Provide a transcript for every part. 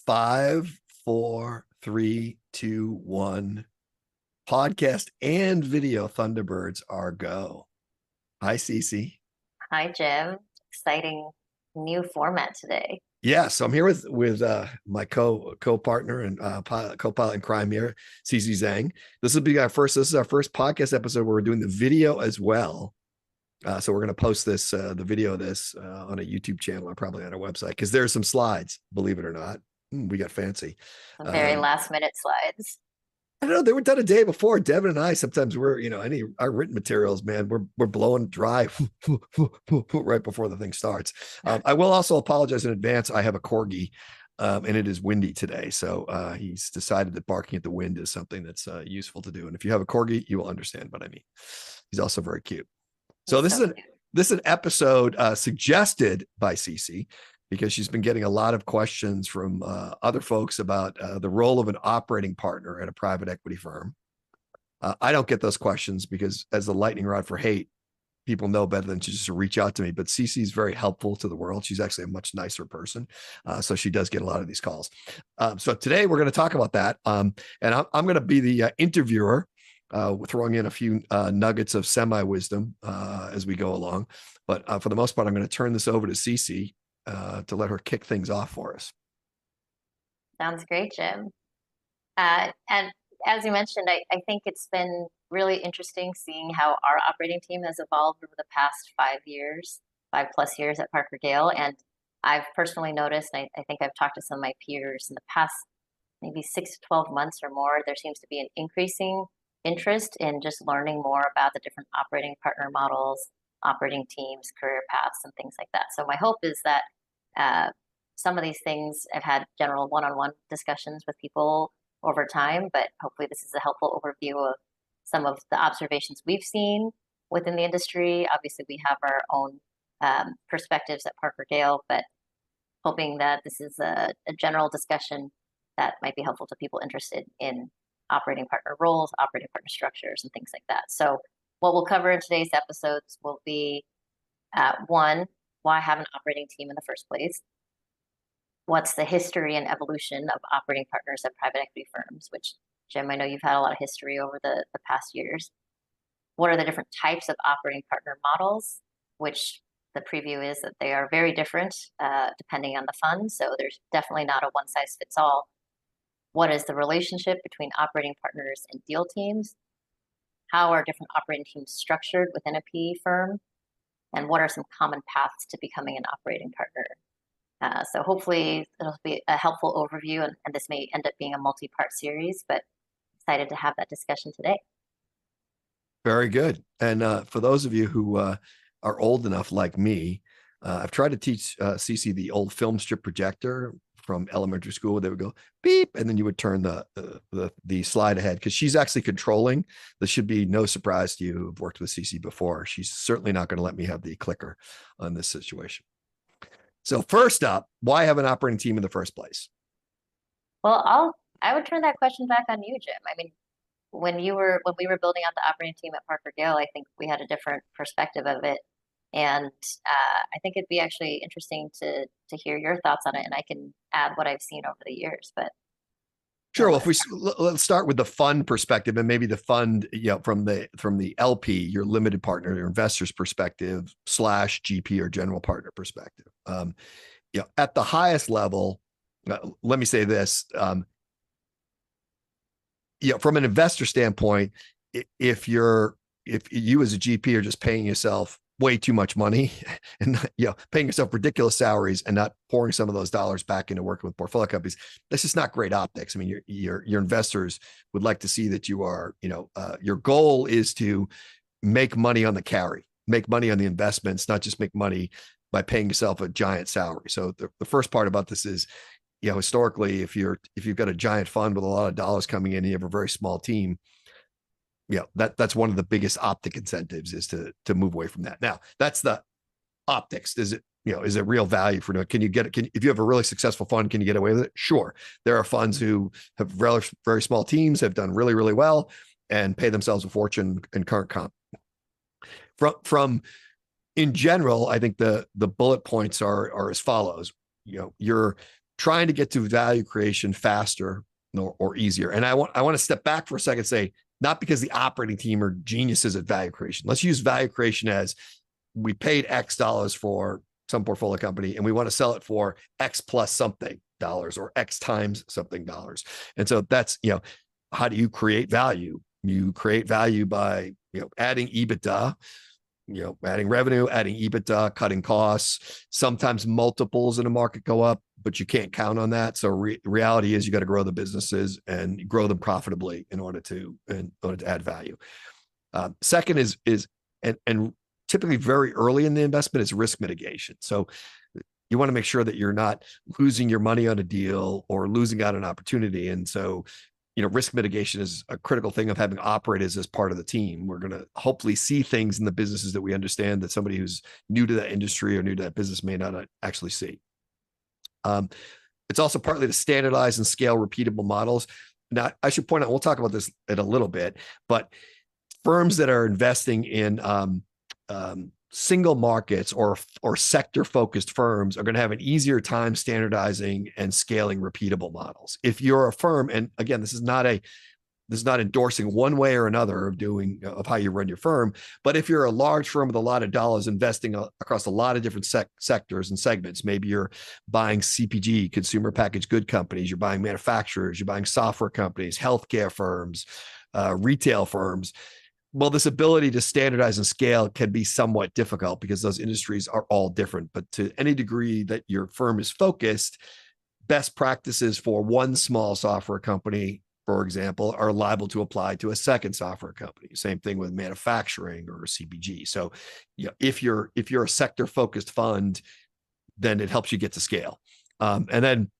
5, 4, 3, 2, 1. Podcast and video Thunderbirds are go. Hi, Cici. Hi, Jim. Exciting new format today. Yeah, so I'm here with my co-partner and co-pilot in crime here, Cici Zhang. This is our first podcast episode where we're doing the video as well. So we're going to post this the video of this on a YouTube channel or probably on our website because there's some slides, believe it or not. We got fancy. Some very last minute slides. I don't know. They were done a day before. Devin and I sometimes our written materials, man, we're blowing dry right before the thing starts. I will also apologize in advance. I have a corgi, and it is windy today, so he's decided that barking at the wind is something that's useful to do. And if you have a corgi, you will understand what I mean. He's also very cute. So this is an episode suggested by Cici, because she's been getting a lot of questions from other folks about the role of an operating partner at a private equity firm. I don't get those questions because as the lightning rod for hate, people know better than to just reach out to me. But Cici is very helpful to the world. She's actually a much nicer person. So she does get a lot of these calls. So today we're going to talk about that. And I'm going to be the interviewer, throwing in a few nuggets of semi-wisdom as we go along. But for the most part, I'm going to turn this over to Cici to let her kick things off for us. Sounds great, Jim. And as you mentioned, I think it's been really interesting seeing how our operating team has evolved over the past 5+ years at Parker Gale. And I've personally noticed, and I think I've talked to some of my peers in the past maybe 6 to 12 months or more, there seems to be an increasing interest in just learning more about the different operating partner models, operating teams, career paths, and things like that. So my hope is that some of these things, I've had general one-on-one discussions with people over time, but hopefully this is a helpful overview of some of the observations we've seen within the industry. Obviously, we have our own perspectives at Parker Gale, but hoping that this is a general discussion that might be helpful to people interested in operating partner roles, operating partner structures, and things like that. So what we'll cover in today's episodes will be, one, why have an operating team in the first place? What's the history and evolution of operating partners at private equity firms, which, Jim, I know you've had a lot of history over the past years. What are the different types of operating partner models, which the preview is that they are very different depending on the fund. So there's definitely not a one size fits all. What is the relationship between operating partners and deal teams? How are different operating teams structured within a PE firm? And what are some common paths to becoming an operating partner? So hopefully it'll be a helpful overview, and this may end up being a multi-part series, but excited to have that discussion today. Very good. And for those of you who are old enough like me, I've tried to teach Cici the old film strip projector from elementary school. They would go beep, and then you would turn the slide ahead, because she's actually controlling. This should be no surprise to you who've worked with Cici before. She's certainly not going to let me have the clicker on this situation. So first up, why have an operating team in the first place? Well, I would turn that question back on you, Jim. I mean, when we were building out the operating team at Parker Gale, I think we had a different perspective of it. And I think it'd be actually interesting to hear your thoughts on it, and I can add what I've seen over the years. But sure. Well, let's start with the fund perspective, and maybe the fund, from the LP, your limited partner, your investor's perspective / GP or general partner perspective. At the highest level, let me say this. From an investor standpoint, if you as a GP are just paying yourself way too much money and paying yourself ridiculous salaries and not pouring some of those dollars back into working with portfolio companies, that's just not great optics. I mean, your investors would like to see that you are, your goal is to make money on the carry, make money on the investments, not just make money by paying yourself a giant salary. So the first part about this is, historically, if you've got a giant fund with a lot of dollars coming in and you have a very small team, that's one of the biggest optic incentives, is to move away from that. Now, that's the optics. Is it real value for it? If you have a really successful fund, can you get away with it? Sure. There are funds who have very small teams, have done really, really well, and pay themselves a fortune in current comp. From in general, I think the bullet points are as follows. You're trying to get to value creation faster or easier. And I want to step back for a second and say, not because the operating team are geniuses at value creation. Let's use value creation as we paid X dollars for some portfolio company and we want to sell it for X plus something dollars or X times something dollars. And so that's, how do you create value? You create value by, adding EBITDA, adding revenue, adding EBITDA, cutting costs. Sometimes multiples in a market go up, but you can't count on that. So reality is you got to grow the businesses and grow them profitably in order to add value. Second is and typically very early in the investment is risk mitigation. So you want to make sure that you're not losing your money on a deal or losing out on an opportunity. And so, risk mitigation is a critical thing of having operators as part of the team. We're going to hopefully see things in the businesses that we understand that somebody who's new to that industry or new to that business may not actually see. It's also partly to standardize and scale repeatable models. Now, I should point out, we'll talk about this in a little bit, but firms that are investing in single markets or sector focused firms are going to have an easier time standardizing and scaling repeatable models. If you're a firm, and again, this is not endorsing one way or another of how you run your firm, but if you're a large firm with a lot of dollars investing across a lot of different sectors and segments, maybe you're buying CPG, consumer packaged good companies, you're buying manufacturers, you're buying software companies, healthcare firms, retail firms. Well, this ability to standardize and scale can be somewhat difficult because those industries are all different. But to any degree that your firm is focused, best practices for one small software company, for example, are liable to apply to a second software company. Same thing with manufacturing or CPG. So, if you're a sector focused fund, then it helps you get to scale. And then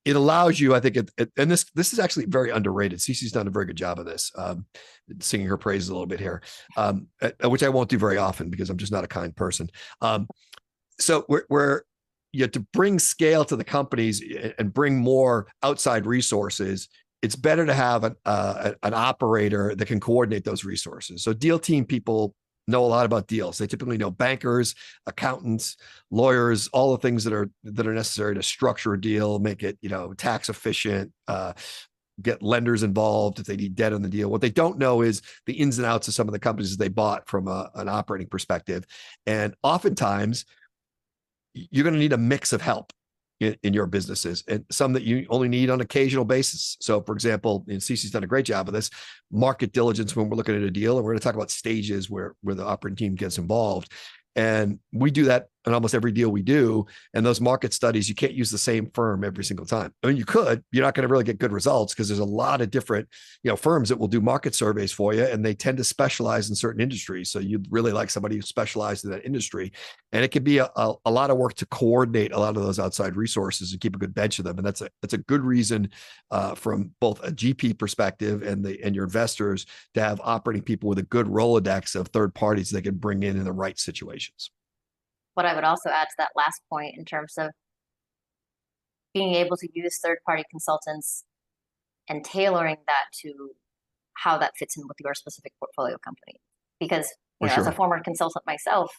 it allows you, I think, and this is actually very underrated. Cici's done a very good job of this, singing her praises a little bit here, which I won't do very often because I'm just not a kind person. So we're to bring scale to the companies and bring more outside resources, it's better to have an operator that can coordinate those resources. So deal team people know a lot about deals. They typically know bankers, accountants, lawyers, all the things that are necessary to structure a deal, make it, tax efficient, get lenders involved if they need debt on the deal. What they don't know is the ins and outs of some of the companies that they bought from an operating perspective. And oftentimes you're going to need a mix of help in your businesses, and some that you only need on occasional basis. So for example, and Cici's done a great job of this, market diligence when we're looking at a deal, and we're going to talk about stages where the operating team gets involved. And we do that in almost every deal we do. And those market studies, you can't use the same firm every single time. I mean, you could, you're not going to really get good results because there's a lot of different, firms that will do market surveys for you, and they tend to specialize in certain industries. So you'd really like somebody who specialized in that industry. And it can be a lot of work to coordinate a lot of those outside resources and keep a good bench of them. And that's a good reason from both a GP perspective and your investors to have operating people with a good Rolodex of third parties they can bring in the right situations. What I would also add to that last point in terms of being able to use third-party consultants and tailoring that to how that fits in with your specific portfolio company. Because, as a former consultant myself,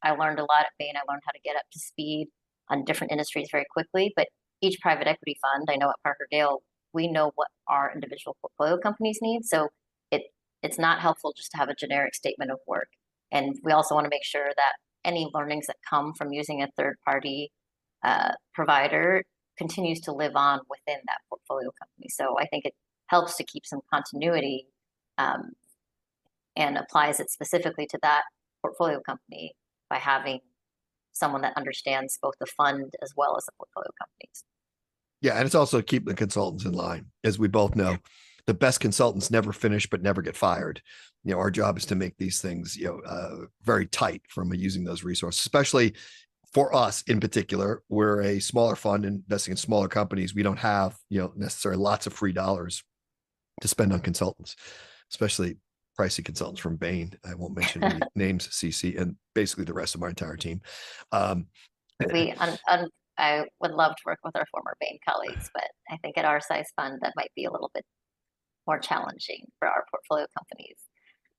I learned a lot at Bain. I learned how to get up to speed on different industries very quickly. But each private equity fund, I know at Parker Dale, we know what our individual portfolio companies need. So it's not helpful just to have a generic statement of work. And we also want to make sure that any learnings that come from using a third-party provider continues to live on within that portfolio company. So I think it helps to keep some continuity and applies it specifically to that portfolio company by having someone that understands both the fund as well as the portfolio companies. Yeah, and it's also keeping the consultants in line. As we both know, the best consultants never finish but never get fired. Our job is to make these things, very tight from using those resources, especially for us in particular. We're a smaller fund investing in smaller companies. We don't have, necessarily lots of free dollars to spend on consultants, especially pricey consultants from Bain. I won't mention any names, Cici, and basically the rest of my entire team. I would love to work with our former Bain colleagues, but I think at our size fund, that might be a little bit more challenging for our portfolio companies.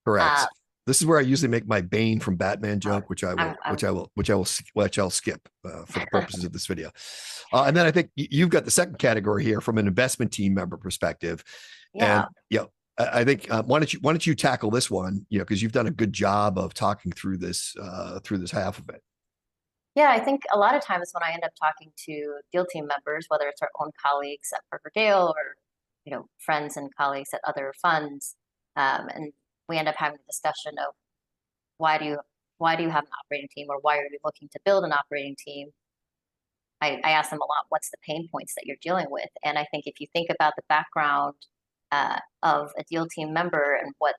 Correct. This is where I usually make my Bane from Batman joke, which I'm I'll skip for the purposes of this video. And then I think you've got the second category here from an investment team member perspective. yeah. And I think why don't you tackle this one? Because you've done a good job of talking through this half of it. Yeah, I think a lot of times when I end up talking to deal team members, whether it's our own colleagues at Parker Gale or friends and colleagues at other funds, and we end up having a discussion of why do you have an operating team, or why are you looking to build an operating team? I ask them a lot, what's the pain points that you're dealing with? And I think if you think about the background of a deal team member and what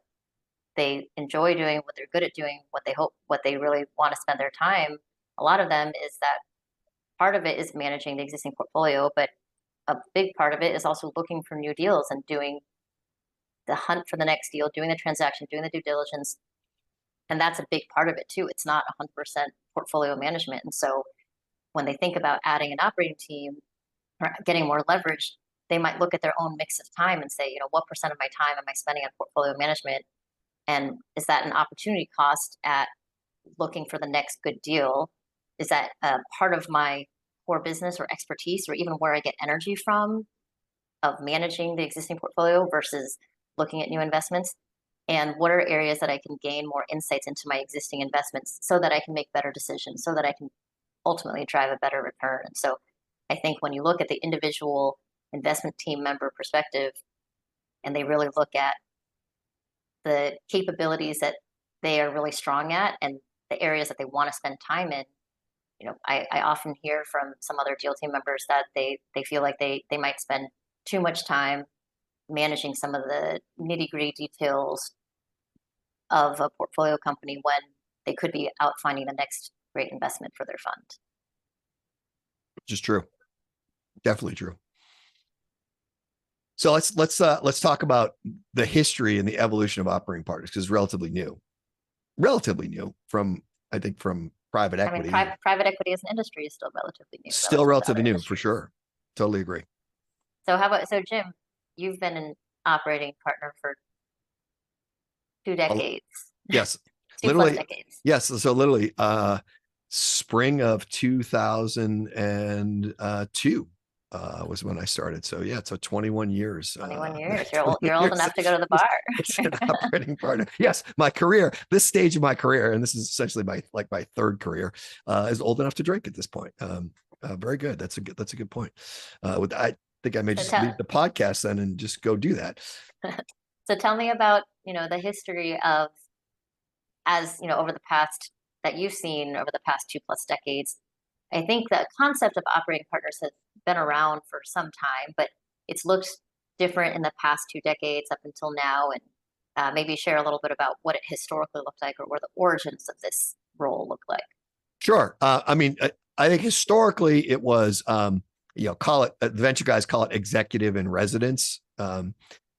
they enjoy doing, what they're good at doing, what they really want to spend their time, a lot of them is that part of it is managing the existing portfolio, but a big part of it is also looking for new deals and doing the hunt for the next deal, doing the transaction, doing the due diligence. And that's a big part of it too. It's not 100% portfolio management. And so when they think about adding an operating team or getting more leverage, they might look at their own mix of time and say, what percent of my time am I spending on portfolio management? And is that an opportunity cost at looking for the next good deal? Is that part of my core business or expertise, or even where I get energy from of managing the existing portfolio versus looking at new investments? And what are areas that I can gain more insights into my existing investments so that I can make better decisions, so that I can ultimately drive a better return? And so I think when you look at the individual investment team member perspective, and they really look at the capabilities that they are really strong at and the areas that they want to spend time in, I often hear from some other deal team members that they feel like they might spend too much time managing some of the nitty-gritty details of a portfolio company when they could be out finding the next great investment for their fund. Which is true. Definitely true. So let's talk about the history and the evolution of operating partners, because it's relatively new from private equity. I mean, private equity as an industry is still relatively new. Still relatively new, for sure. Totally agree. So Jim, you've been an operating partner for 2 decades. Yes. 2+ literally decades. Yes. So literally spring of 2002 was when I started. So yeah, so 21 years. 21 years. You're old enough to go to the bar. It's an operating partner. Yes, my career, this stage of my career, and this is essentially my third career, is old enough to drink at this point. Very good. That's a good point. I think I may just leave the podcast then and just go do that. So tell me about the history of, over the past that you've seen over the past 2+ decades. I think the concept of operating partners has been around for some time, but it's looked different in the past 2 decades up until now. And maybe share a little bit about what it historically looked like, or where the origins of this role look like. Sure. I mean, I think historically it was, call it, the venture guys call it executive in residence. And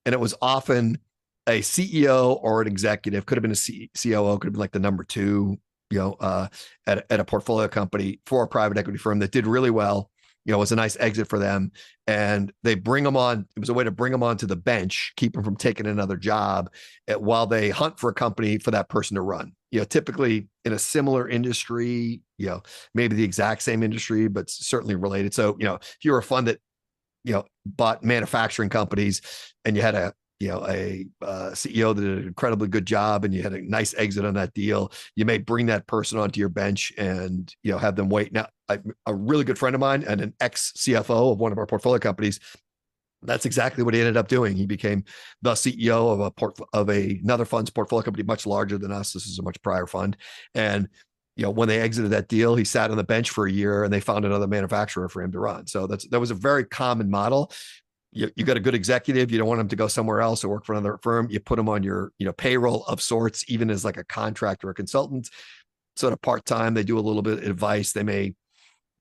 it was often a CEO or an executive, could have been a COO, could have been like the number 2, at a portfolio company for a private equity firm that did really well. It was a nice exit for them, and they bring them on. It was a way to bring them onto the bench, keep them from taking another job while they hunt for a company for that person to run. Typically in a similar industry, maybe the exact same industry, but certainly related. So, if you're a fund that, bought manufacturing companies and you had a CEO that did an incredibly good job and you had a nice exit on that deal, you may bring that person onto your bench and, have them wait. Now, a really good friend of mine and an ex-CFO of one of our portfolio companies, that's exactly what he ended up doing. He became the CEO of another fund's portfolio company, much larger than us. This is a much prior fund. And, when they exited that deal, he sat on the bench for a year and they found another manufacturer for him to run. So that was a very common model. You got a good executive. You don't want them to go somewhere else or work for another firm. You put them on your, payroll of sorts, even as like a contractor or a consultant, sort of part-time. They do a little bit of advice. They may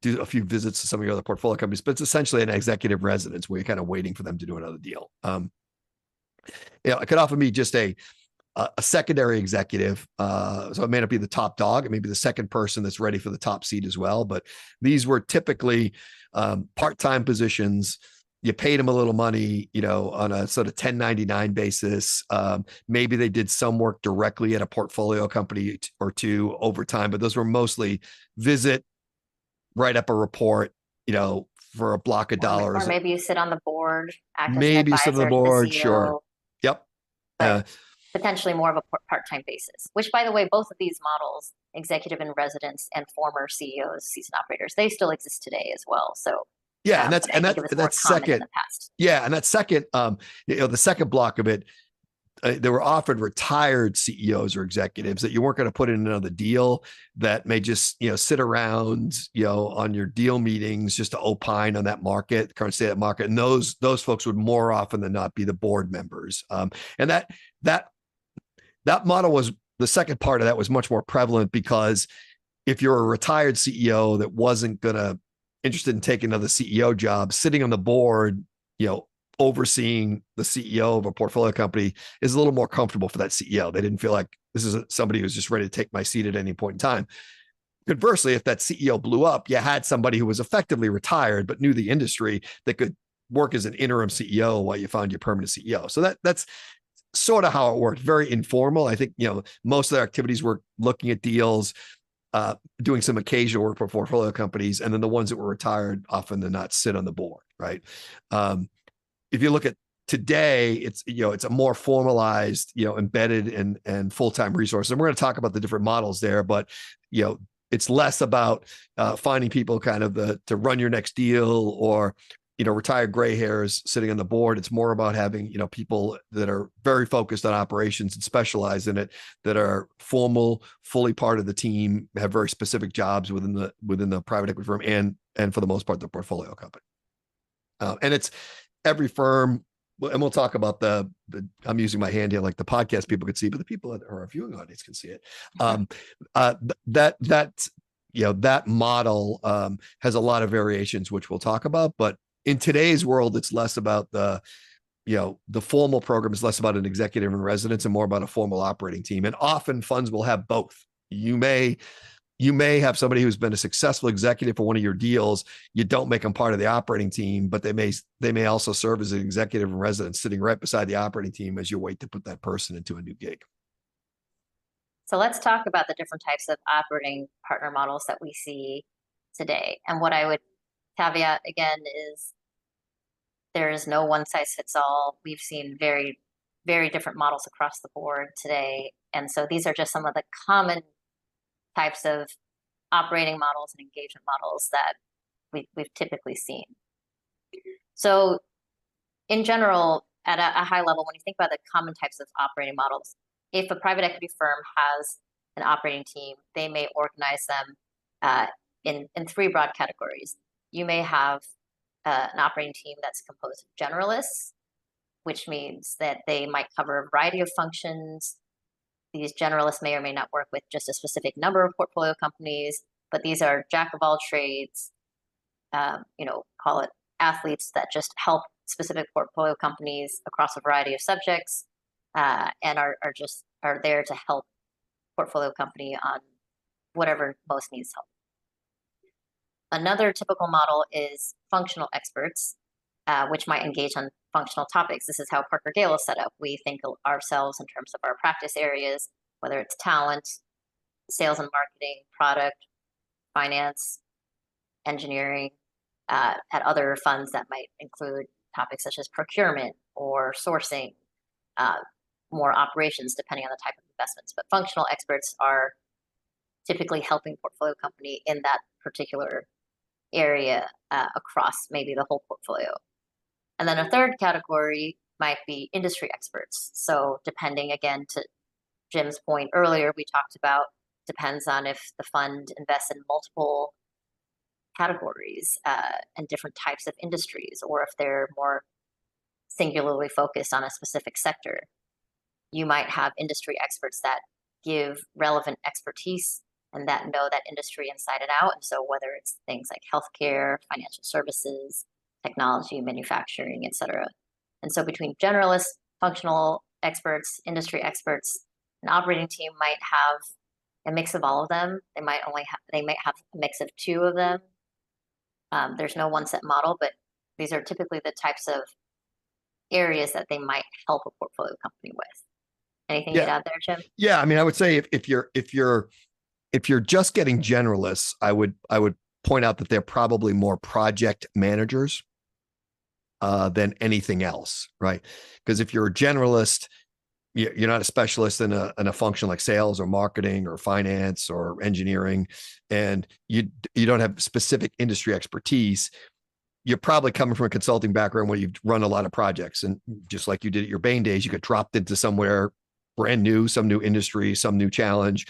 do a few visits to some of your other portfolio companies, but it's essentially an executive residence where you're kind of waiting for them to do another deal. It could often be just a secondary executive. So it may not be the top dog. It may be the second person that's ready for the top seat as well. But these were typically part-time positions you paid them a little money, on a sort of 1099 basis. Maybe they did some work directly at a portfolio company or two over time, but those were mostly visit, write up a report, for a block of dollars. Or maybe you sit on the board, act as an Maybe some of the advisor to the board, sure. CEO, Yep. but potentially more of a part-time basis, which, by the way, both of these models, executive in residence and former CEOs, seasoned operators, they still exist today as well. So yeah, and but I think it was more common in the past. Yeah, and that second, the second block of it, they were often retired CEOs or executives that you weren't going to put in another deal, that may just sit around on your deal meetings just to opine on that market, current state of that market, and those folks would more often than not be the board members. And that model was, the second part of that was much more prevalent, because if you're a retired CEO that wasn't gonna interested in taking another CEO job, sitting on the board, overseeing the CEO of a portfolio company is a little more comfortable for that CEO. They didn't feel like this is somebody who's just ready to take my seat at any point in time. Conversely, if that CEO blew up, you had somebody who was effectively retired but knew the industry that could work as an interim CEO while you found your permanent CEO. So that's sort of how it worked. Very informal. I think, most of their activities were looking at deals, doing some occasional work for portfolio companies, and then the ones that were retired often than not sit on the board, right? If you look at today, it's a more formalized, embedded and full-time resource. And we're going to talk about the different models there, but it's less about finding people kind of to run your next deal, or retired gray hairs sitting on the board. It's more about having people that are very focused on operations and specialize in it, that are formal, fully part of the team, have very specific jobs within the private equity firm, and for the most part the portfolio company. And it's every firm, and we'll talk about I'm using my hand here like the podcast people could see, but the people that are our viewing audience can see it. That model has a lot of variations, which we'll talk about. But in today's world, it's less about the formal program is less about an executive in residence and more about a formal operating team. And often funds will have both. You may have somebody who's been a successful executive for one of your deals. You don't make them part of the operating team, but they may also serve as an executive in residence, sitting right beside the operating team as you wait to put that person into a new gig. So let's talk about the different types of operating partner models that we see today. And what I would caveat again is there is no one size fits all. We've seen very, very different models across the board today. And so these are just some of the common types of operating models and engagement models that we've typically seen. So in general, at a high level, when you think about the common types of operating models, if a private equity firm has an operating team, they may organize them in three broad categories. You may have an operating team that's composed of generalists, which means that they might cover a variety of functions. These generalists may or may not work with just a specific number of portfolio companies, but these are jack of all trades, call it athletes that just help specific portfolio companies across a variety of subjects, and are there to help portfolio company on whatever most needs help. Another typical model is functional experts, which might engage on functional topics. This is how Parker Gale is set up. We think of ourselves in terms of our practice areas, whether it's talent, sales and marketing, product, finance, engineering, at other funds that might include topics such as procurement or sourcing, more operations, depending on the type of investments. But functional experts are typically helping portfolio company in that particular area across maybe the whole portfolio. And then a third category might be industry experts. So depending, again, to Jim's point earlier, we talked about depends on if the fund invests in multiple categories and different types of industries, or if they're more singularly focused on a specific sector. You might have industry experts that give relevant expertise and that know that industry inside and out. And so whether it's things like healthcare, financial services, technology, manufacturing, et cetera. And so between generalists, functional experts, industry experts, an operating team might have a mix of all of them. They might have a mix of two of them. There's no one set model, but These are typically the types of areas that they might help a portfolio company with. Anything you'd Yeah. add there, Jim? Yeah. I mean, I would say if you're just getting generalists, I would point out that they're probably more project managers than anything else, right? Because if you're a generalist, you're not a specialist in a function like sales or marketing or finance or engineering, and you don't have specific industry expertise. You're probably coming from a consulting background where you've run a lot of projects, and just like you did at your Bain days, you got dropped into somewhere brand new, some new industry, some new challenge.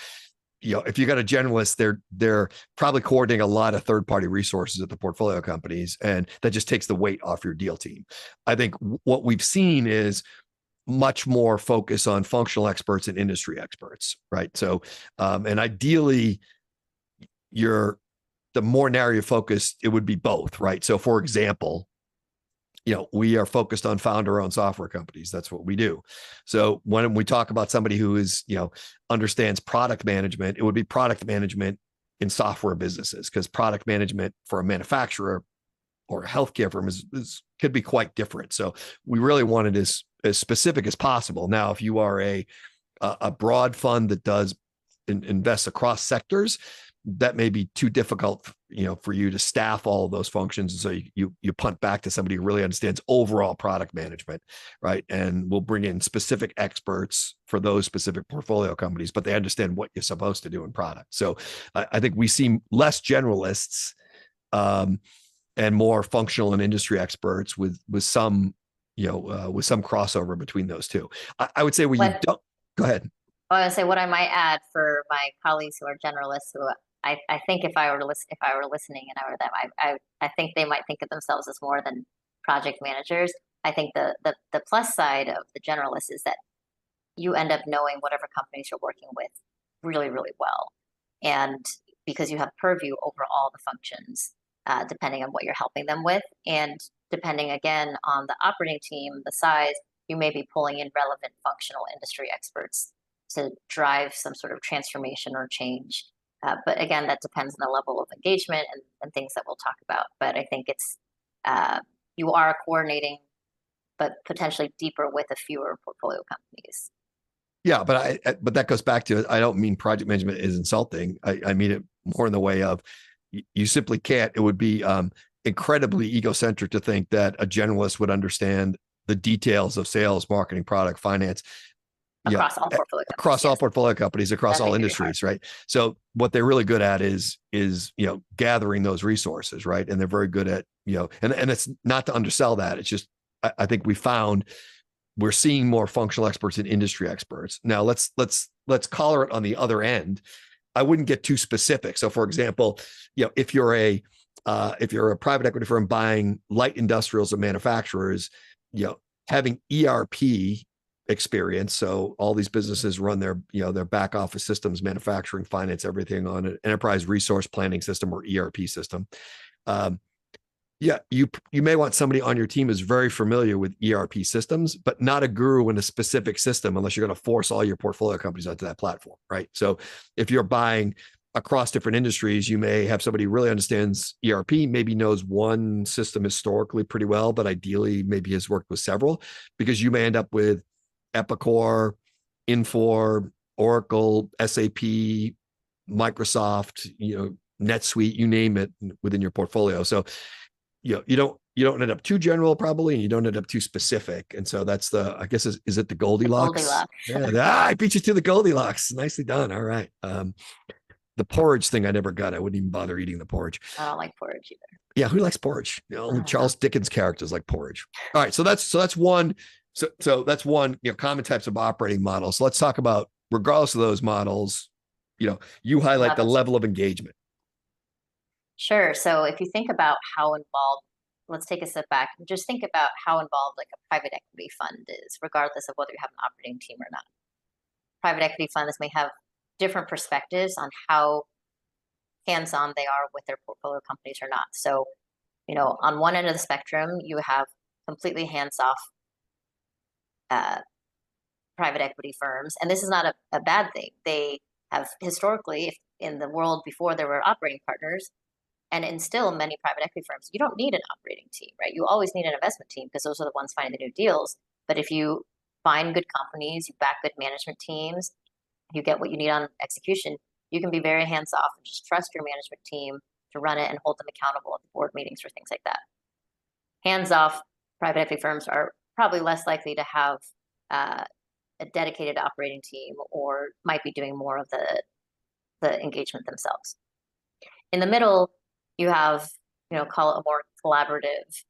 If you got a generalist, they're probably coordinating a lot of third-party resources at the portfolio companies, and that just takes the weight off your deal team. I think what we've seen is much more focus on functional experts and industry experts, right? So, and ideally, the more narrow focused, it would be both, right? So, for example, we are focused on founder-owned software companies. That's what we do. So when we talk about somebody who is, understands product management, it would be product management in software businesses, because product management for a manufacturer or a healthcare firm could be quite different. So we really want it as specific as possible. Now, if you are a broad fund that does invest across sectors, that may be too difficult, for you to staff all of those functions. And so you punt back to somebody who really understands overall product management, right? And we'll bring in specific experts for those specific portfolio companies, but they understand what you're supposed to do in product. So I think we see less generalists and more functional and industry experts with some, with some crossover between those two. I would say where you don't. Go ahead. I was gonna say what I might add for my colleagues who are generalists, who I think if I were listening and I were them, I think they might think of themselves as more than project managers. I think the plus side of the generalist is that you end up knowing whatever companies you're working with really, really well. And because you have purview over all the functions, depending on what you're helping them with. And depending again on the operating team, the size, you may be pulling in relevant functional industry experts to drive some sort of transformation or change. But again, that depends on the level of engagement and things that we'll talk about. But I think it's you are coordinating, but potentially deeper with a fewer portfolio companies. Yeah, but that goes back to, I don't mean project management is insulting. I mean it more in the way of you simply can't. It would be incredibly egocentric to think that a generalist would understand the details of sales, marketing, product, finance across all portfolio companies, across all portfolio companies, across all industries, right? So what they're really good at is gathering those resources, right? And they're very good at and it's not to undersell that. It's just I think we found we're seeing more functional experts and industry experts. Now let's color it on the other end. I wouldn't get too specific. So for example, if you're a private equity firm buying light industrials or manufacturers, having ERP experience. So all these businesses run their back office systems, manufacturing, finance, everything on an enterprise resource planning system or ERP system. You may want somebody on your team who's very familiar with ERP systems, but not a guru in a specific system unless you're going to force all your portfolio companies onto that platform, right? So if you're buying across different industries, you may have somebody who really understands ERP, maybe knows one system historically pretty well, but ideally maybe has worked with several, because you may end up with Epicor, Infor, Oracle, SAP, Microsoft, NetSuite, you name it within your portfolio. So you don't end up too general probably, and you don't end up too specific. And so that's I guess, is it the Goldilocks? Yeah, I beat you to the Goldilocks. Nicely done. All right. The porridge thing I never got. I wouldn't even bother eating the porridge. I don't like porridge either. Yeah, who likes porridge? Charles Dickens characters like porridge. All right, so that's one. So that's one, common types of operating models. So let's talk about, regardless of those models, you highlight the level of engagement. Sure. So if you think about how involved, let's take a step back and just think about how involved like a private equity fund is, regardless of whether you have an operating team or not. Private equity funds may have different perspectives on how hands-on they are with their portfolio companies or not. So, on one end of the spectrum, you have completely hands-off private equity firms, and this is not a bad thing. They have historically, in the world before there were operating partners, And in still many private equity firms, you don't need an operating team, right? You always need an investment team because those are the ones finding the new deals. But if you find good companies, you back good management teams, you get what you need on execution, you can be very hands off and just trust your management team to run it and hold them accountable at the board meetings or things like that. Hands off private equity firms are probably less likely to have a dedicated operating team, or might be doing more of the engagement themselves. In the middle, you have, call it a more collaborative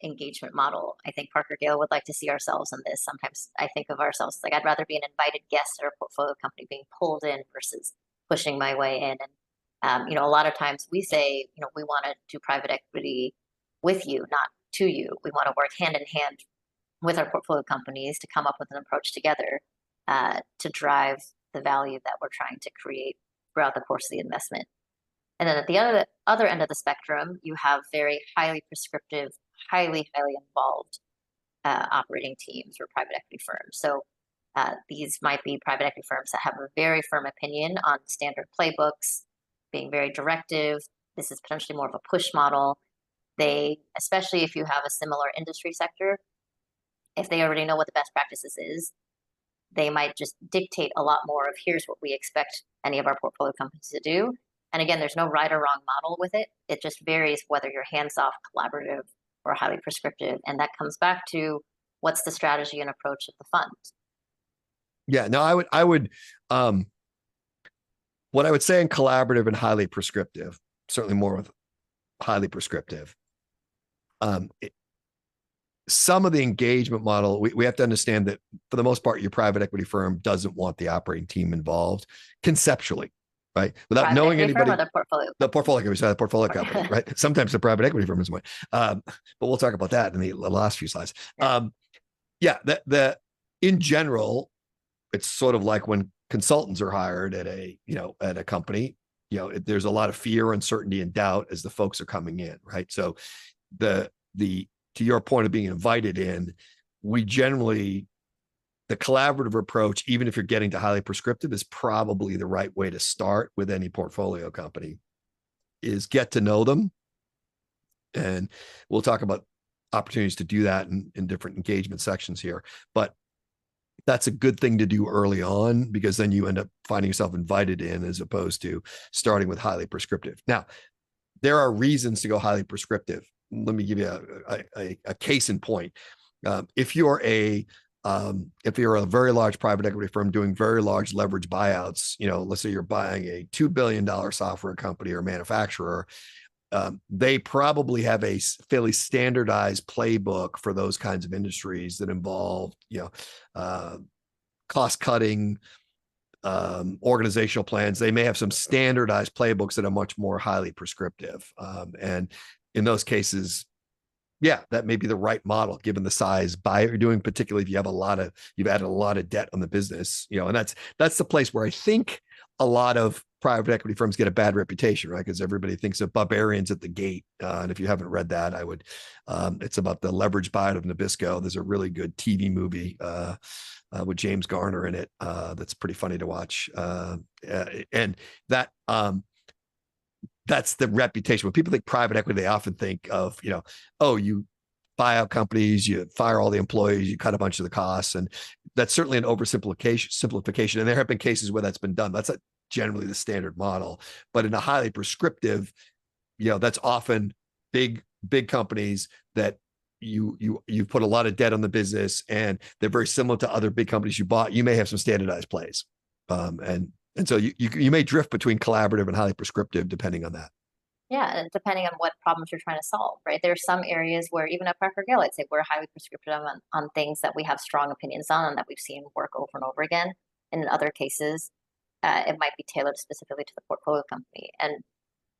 engagement model. I think Parker Gale would like to see ourselves in this. Sometimes I think of ourselves like I'd rather be an invited guest at a portfolio company being pulled in versus pushing my way in. And a lot of times we say, we want to do private equity with you, not to you. We want to work hand in hand with our portfolio companies to come up with an approach together to drive the value that we're trying to create throughout the course of the investment. And then at the other end of the spectrum, you have very highly prescriptive, highly involved operating teams for private equity firms. So these might be private equity firms that have a very firm opinion on standard playbooks, being very directive. This is potentially more of a push model. They, especially if you have a similar industry sector, if they already know what the best practices is, they might just dictate a lot more of here's what we expect any of our portfolio companies to do. And again, there's no right or wrong model with it. It just varies whether you're hands-off, collaborative, or highly prescriptive. And that comes back to what's the strategy and approach of the fund. Yeah, no, what I would say in collaborative and highly prescriptive, certainly more with highly prescriptive. Some of the engagement model, we have to understand that for the most part, your private equity firm doesn't want the operating team involved conceptually, right? Without Private knowing equity anybody. Firm or the portfolio company, right? Sometimes the private equity firm is one. But we'll talk about that in the last few slides. In general, it's sort of like when consultants are hired at a company, there's a lot of fear, uncertainty, and doubt as the folks are coming in, right? So to your point of being invited in, the collaborative approach, even if you're getting to highly prescriptive, is probably the right way to start with any portfolio company, is get to know them. And we'll talk about opportunities to do that in different engagement sections here. But that's a good thing to do early on, because then you end up finding yourself invited in as opposed to starting with highly prescriptive. Now, there are reasons to go highly prescriptive. Let me give you a case in point. If you're a very large private equity firm doing very large leverage buyouts, let's say you're buying a $2 billion software company or manufacturer, they probably have a fairly standardized playbook for those kinds of industries that involve, cost cutting, organizational plans. They may have some standardized playbooks that are much more highly prescriptive. And in those cases, that may be the right model given the size buyout you're doing, particularly if you've added a lot of debt on the business, and that's the place where I think a lot of private equity firms get a bad reputation, right? Because everybody thinks of barbarians at the gate. And if you haven't read that, it's about the leverage buyout of Nabisco. There's a really good TV movie with James Garner in it that's pretty funny to watch. And that's the reputation. When people think private equity, they often think of, you buy out companies, you fire all the employees, you cut a bunch of the costs. And that's certainly an oversimplification. And there have been cases where that's been done. That's generally the standard model. But in a highly prescriptive, that's often big companies that you put a lot of debt on the business, and they're very similar to other big companies you bought. You may have some standardized plays. And so you may drift between collaborative and highly prescriptive depending on that. Yeah, and depending on what problems you're trying to solve, right? There are some areas where even at Parker Gale, I'd say we're highly prescriptive on things that we have strong opinions on and that we've seen work over and over again. And in other cases, it might be tailored specifically to the portfolio company. And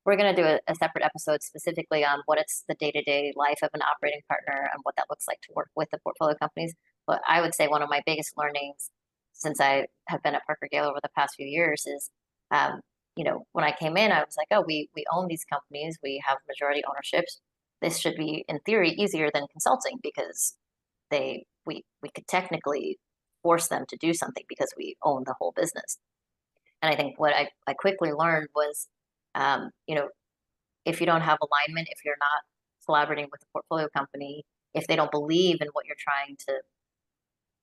we're going to do a separate episode specifically on what it's the day-to-day life of an operating partner and what that looks like to work with the portfolio companies. But I would say one of my biggest learnings since I have been at Parker Gale over the past few years is, when I came in, I was like, oh, we own these companies. We have majority ownerships. This should be, in theory, easier than consulting because we could technically force them to do something because we own the whole business. And I think what I quickly learned was, if you don't have alignment, if you're not collaborating with the portfolio company, if they don't believe in what you're trying to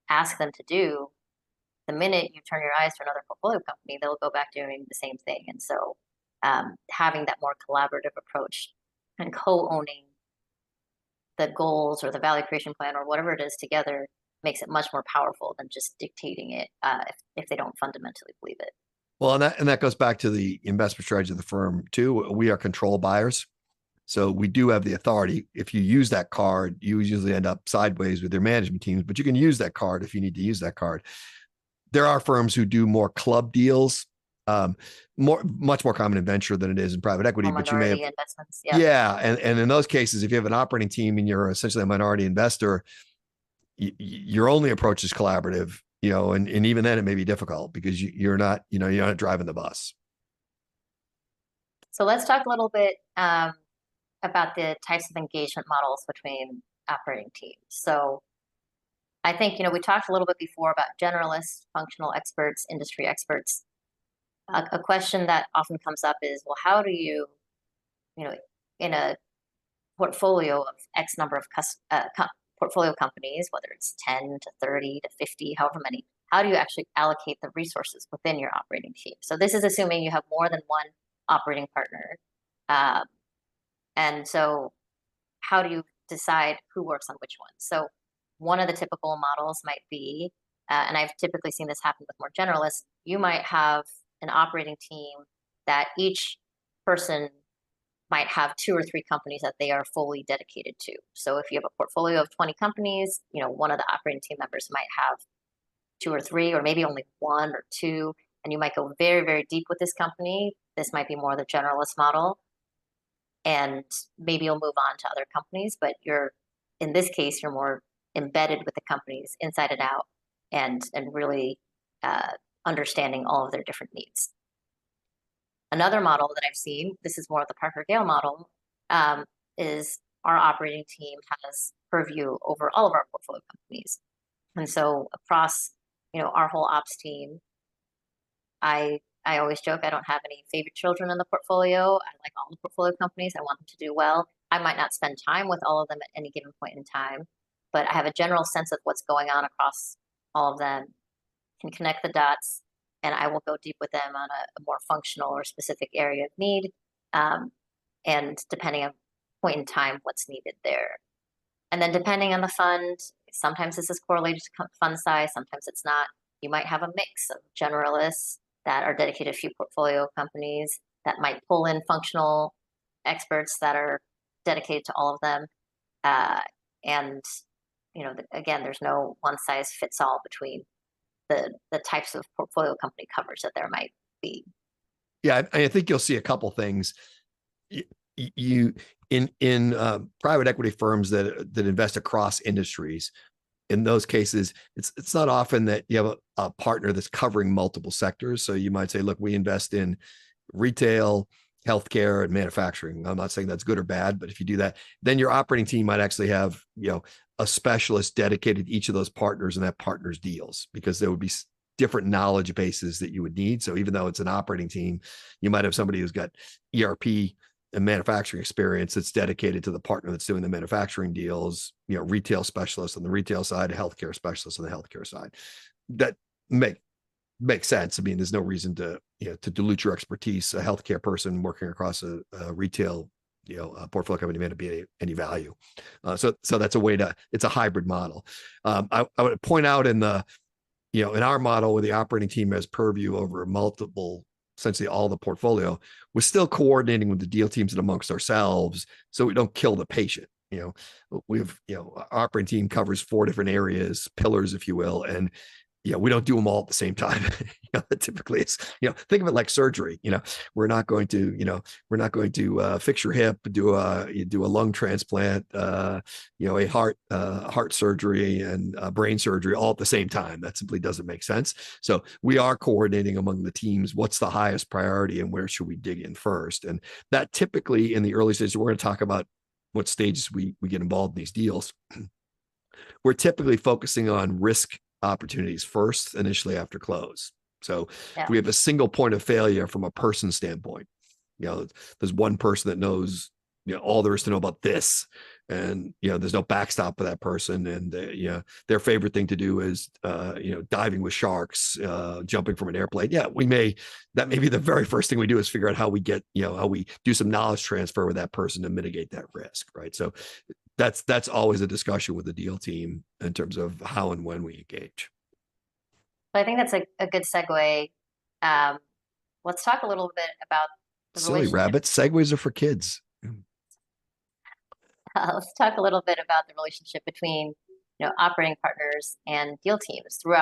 ask them to do, the minute you turn your eyes to another portfolio company, they'll go back doing the same thing. And so having that more collaborative approach and co-owning the goals or the value creation plan or whatever it is together makes it much more powerful than just dictating it if they don't fundamentally believe it. Well, and that goes back to the investment strategy of the firm too. We are control buyers. So we do have the authority. If you use that card, you usually end up sideways with your management teams, but you can use that card if you need to use that card. There are firms who do more club deals, much more common in venture than it is in private equity. But you may have investments. Yeah. And in those cases, if you have an operating team and you're essentially a minority investor, your only approach is collaborative, and even then it may be difficult because you're not driving the bus. So let's talk a little bit about the types of engagement models between operating teams. So I think, we talked a little bit before about generalists, functional experts, industry experts. A question that often comes up is, well, how do you, in a portfolio of X number of portfolio companies, whether it's 10 to 30 to 50, however many, how do you actually allocate the resources within your operating team? So this is assuming you have more than one operating partner. And so how do you decide who works on which one? So one of the typical models might be, and I've typically seen this happen with more generalists, you might have an operating team that each person might have 2 or 3 companies that they are fully dedicated to. So if you have a portfolio of 20 companies, one of the operating team members might have 2 or 3, or maybe only 1 or 2, and you might go very, very deep with this company. This might be more the generalist model. And maybe you'll move on to other companies, but in this case, you're more embedded with the companies inside and out and really understanding all of their different needs. Another model that I've seen, this is more of the Parker Gale model, is our operating team has purview over all of our portfolio companies. And so across, our whole ops team, I always joke I don't have any favorite children in the portfolio. I like all the portfolio companies. I want them to do well. I might not spend time with all of them at any given point in time, but I have a general sense of what's going on across all of them, can connect the dots, and I will go deep with them on a more functional or specific area of need, and depending on point in time, what's needed there. And then depending on the fund, sometimes this is correlated to fund size, sometimes it's not. You might have a mix of generalists that are dedicated to a few portfolio companies that might pull in functional experts that are dedicated to all of them. And, again, there's no one size fits all between the types of portfolio company coverage that there might be. Yeah, I think you'll see a couple things. You in private equity firms that invest across industries. In those cases, it's not often that you have a partner that's covering multiple sectors. So you might say, look, we invest in retail, healthcare, and manufacturing. I'm not saying that's good or bad, but if you do that, then your operating team might actually have, a specialist dedicated to each of those partners and that partner's deals, because there would be different knowledge bases that you would need. So even though it's an operating team, you might have somebody who's got ERP and manufacturing experience that's dedicated to the partner that's doing the manufacturing deals, retail specialists on the retail side, a healthcare specialist on the healthcare side. That makes sense. I mean, there's no reason to dilute your expertise. A healthcare person working across a retail portfolio company may not be any value. So that's a way it's a hybrid model. I would point out in our model where the operating team has purview over multiple, essentially all the portfolio, we're still coordinating with the deal teams and amongst ourselves so we don't kill the patient. Our operating team covers 4 different areas, pillars, if you will, and we don't do them all at the same time. Typically it's, think of it like surgery. We're not going to fix your hip, do a lung transplant, a heart surgery and brain surgery all at the same time. That simply doesn't make sense. So we are coordinating among the teams. What's the highest priority and where should we dig in first? And that typically in the early stages, we're going to talk about what stages we get involved in these deals. We're typically focusing on risk opportunities first, initially after close. So if we have a single point of failure from a person standpoint, there's one person that knows, all there is to know about this. And, there's no backstop for that person. And, their favorite thing to do is, diving with sharks, jumping from an airplane. Yeah, that may be the very first thing we do is figure out how we get, how we do some knowledge transfer with that person to mitigate that risk. Right. So that's always a discussion with the deal team in terms of how and when we engage. I think that's a good segue. Let's talk a little bit about the Silly relationship. rabbits. Segues are for kids. Let's talk a little bit about the relationship between, operating partners and deal teams through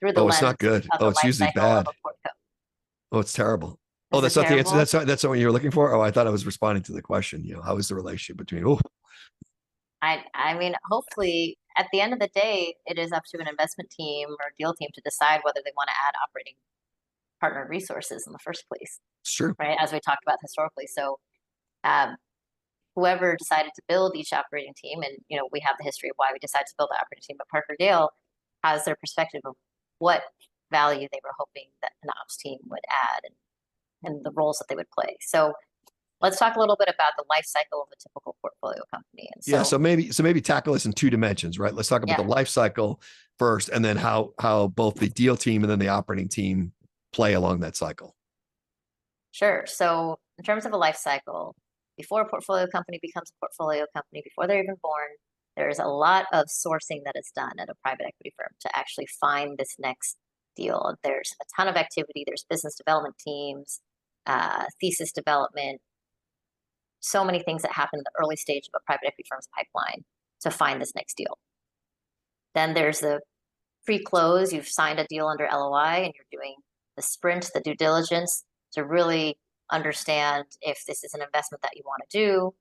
the lens It's not good. of the It's life usually cycle bad. of a portco. It's terrible. Is That's it not the answer. terrible? That's not what you were looking for. I thought I was responding to the question. How is the relationship between? Oh, I mean, hopefully, at the end of the day, it is up to an investment team or deal team to decide whether they want to add operating partner resources in the first place, it's true. right? As we talked about historically. So, um, whoever decided to build each operating team, and we have the history of why we decided to build the operating team, but Parker Gale has their perspective of what value they were hoping that an ops team would add and the roles that they would play. So let's talk a little bit about the life cycle of a typical portfolio company. And so maybe tackle this in two dimensions, right? Let's talk about the life cycle first, and then how both the deal team and then the operating team play along that cycle. Sure. So in terms of a life cycle, before a portfolio company becomes a portfolio company, before they're even born, there's a lot of sourcing that is done at a private equity firm to actually find this next deal. There's a ton of activity. There's business development teams, thesis development, so many things that happen in the early stage of a private equity firm's pipeline to find this next deal. Then there's the pre-close. You've signed a deal under LOI and you're doing the sprint, the due diligence to really understand if this is an investment that you want to do.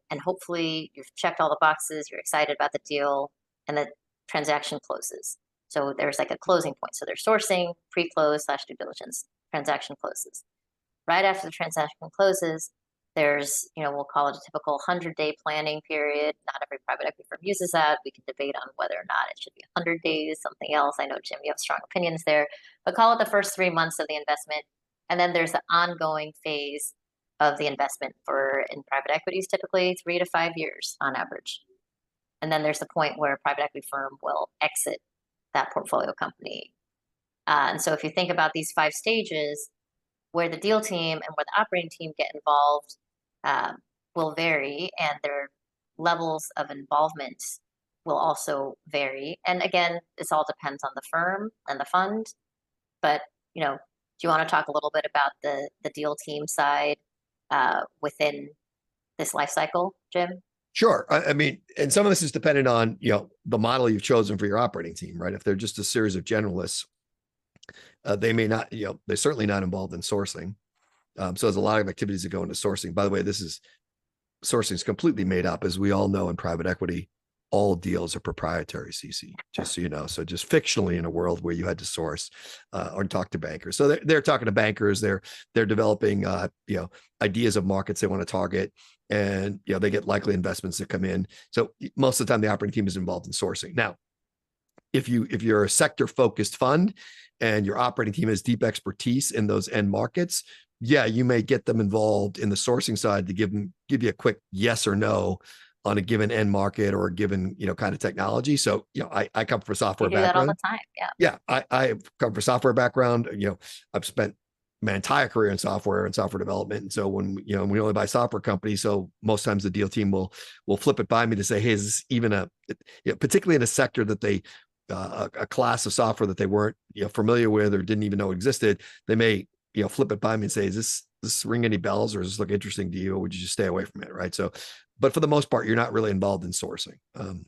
And hopefully you've checked all the boxes, you're excited about the deal, and the transaction closes. So there's like a closing point. So they're sourcing, pre-close / due diligence, transaction closes. Right after the transaction closes, there's, we'll call it a typical 100-day planning period. Not every private equity firm uses that. We can debate on whether or not it should be 100 days, something else. I know, Jim, you have strong opinions there, but call it the first 3 months of the investment. And then there's the ongoing phase of the investment in private equities, typically 3 to 5 years on average. And then there's the point where a private equity firm will exit that portfolio company. And so if you think about these 5 stages, where the deal team and where the operating team get involved will vary, and their levels of involvement will also vary. And again, this all depends on the firm and the fund. But, do you want to talk a little bit about the deal team side within this life cycle, Jim? Sure. I mean, and some of this is dependent on, the model you've chosen for your operating team, right? If they're just a series of generalists, they may not, they're certainly not involved in sourcing. So there's a lot of activities that go into sourcing. By the way, sourcing is completely made up. As we all know in private equity, all deals are proprietary, Cici, just so you know. So just fictionally in a world where you had to source or talk to bankers. So they're talking to bankers. They're developing, ideas of markets they want to target. And, they get likely investments that come in. So most of the time the operating team is involved in sourcing. Now, if you're a sector focused fund and your operating team has deep expertise in those end markets, you may get them involved in the sourcing side to give you a quick yes or no on a given end market or a given, kind of technology. So, I come from a software background. You do that all the time. Yeah. I come from a software background. I've spent my entire career in software and software development. And so when, we only buy software companies, so most times the deal team will flip it by me to say, hey, is this even particularly in a sector that they, a class of software that they weren't, familiar with or didn't even know existed, they may, flip it by me and say, is this ring any bells, or does this look interesting to you? Or would you just stay away from it? Right. So, but for the most part, you're not really involved in sourcing. Now,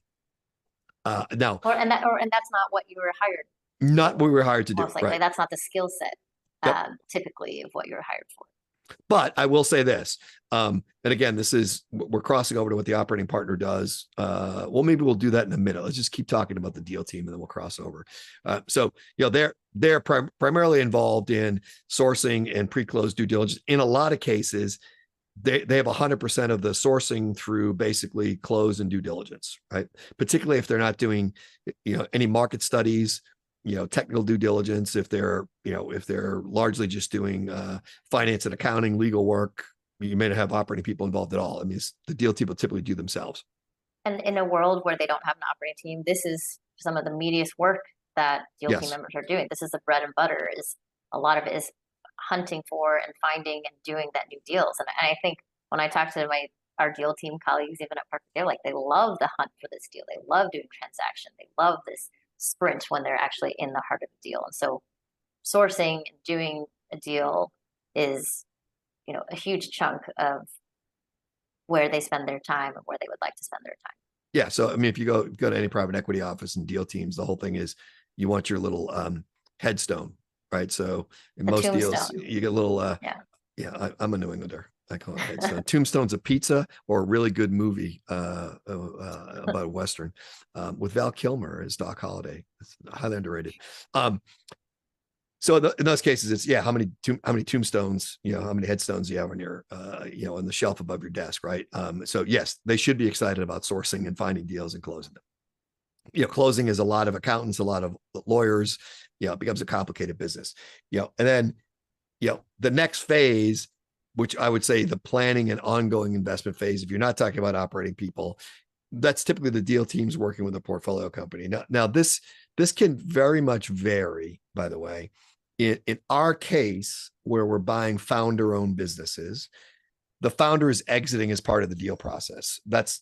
and that's not what you were hired. Not what we were hired to do. Right. That's not the skill set typically of what you're hired for. But I will say this, and again, we're crossing over to what the operating partner does. Well, maybe we'll do that in a minute. Let's just keep talking about the deal team and then we'll cross over. So, they're primarily involved in sourcing and pre-close due diligence. In a lot of cases, they have 100% of the sourcing through basically close and due diligence, right? Particularly if they're not doing, any market studies technical due diligence, if they're largely just doing finance and accounting, legal work, you may not have operating people involved at all. I mean, the deal people typically do themselves. And in a world where they don't have an operating team, this is some of the meatiest work that deal team Yes. members are doing. This is the bread and butter. Is a lot of it is hunting for and finding and doing that new deals. And I think when I talk to our deal team colleagues, even at Parker, they're like, they love the hunt for this deal. They love doing transaction. They love this sprint when they're actually in the heart of the deal. And so sourcing and doing a deal is, a huge chunk of where they spend their time and where they would like to spend their time. Yeah. So, I mean, if you go to any private equity office and deal teams, the whole thing is you want your little headstone, right? So in most deals, you get a little, I'm a New Englander. I call it headstone. Tombstone's a pizza or a really good movie about a Western with Val Kilmer as Doc Holliday. It's highly underrated. So in those cases, it's how many tombstones, how many headstones you have on your, on the shelf above your desk, right? So yes, they should be excited about sourcing and finding deals and closing them. Closing is a lot of accountants, a lot of lawyers. It becomes a complicated business. And then, the next phase, which I would say the planning and ongoing investment phase, if you're not talking about operating people, that's typically the deal teams working with a portfolio company. Now this can very much vary, by the way. In our case, where we're buying founder-owned businesses, the founder is exiting as part of the deal process. That's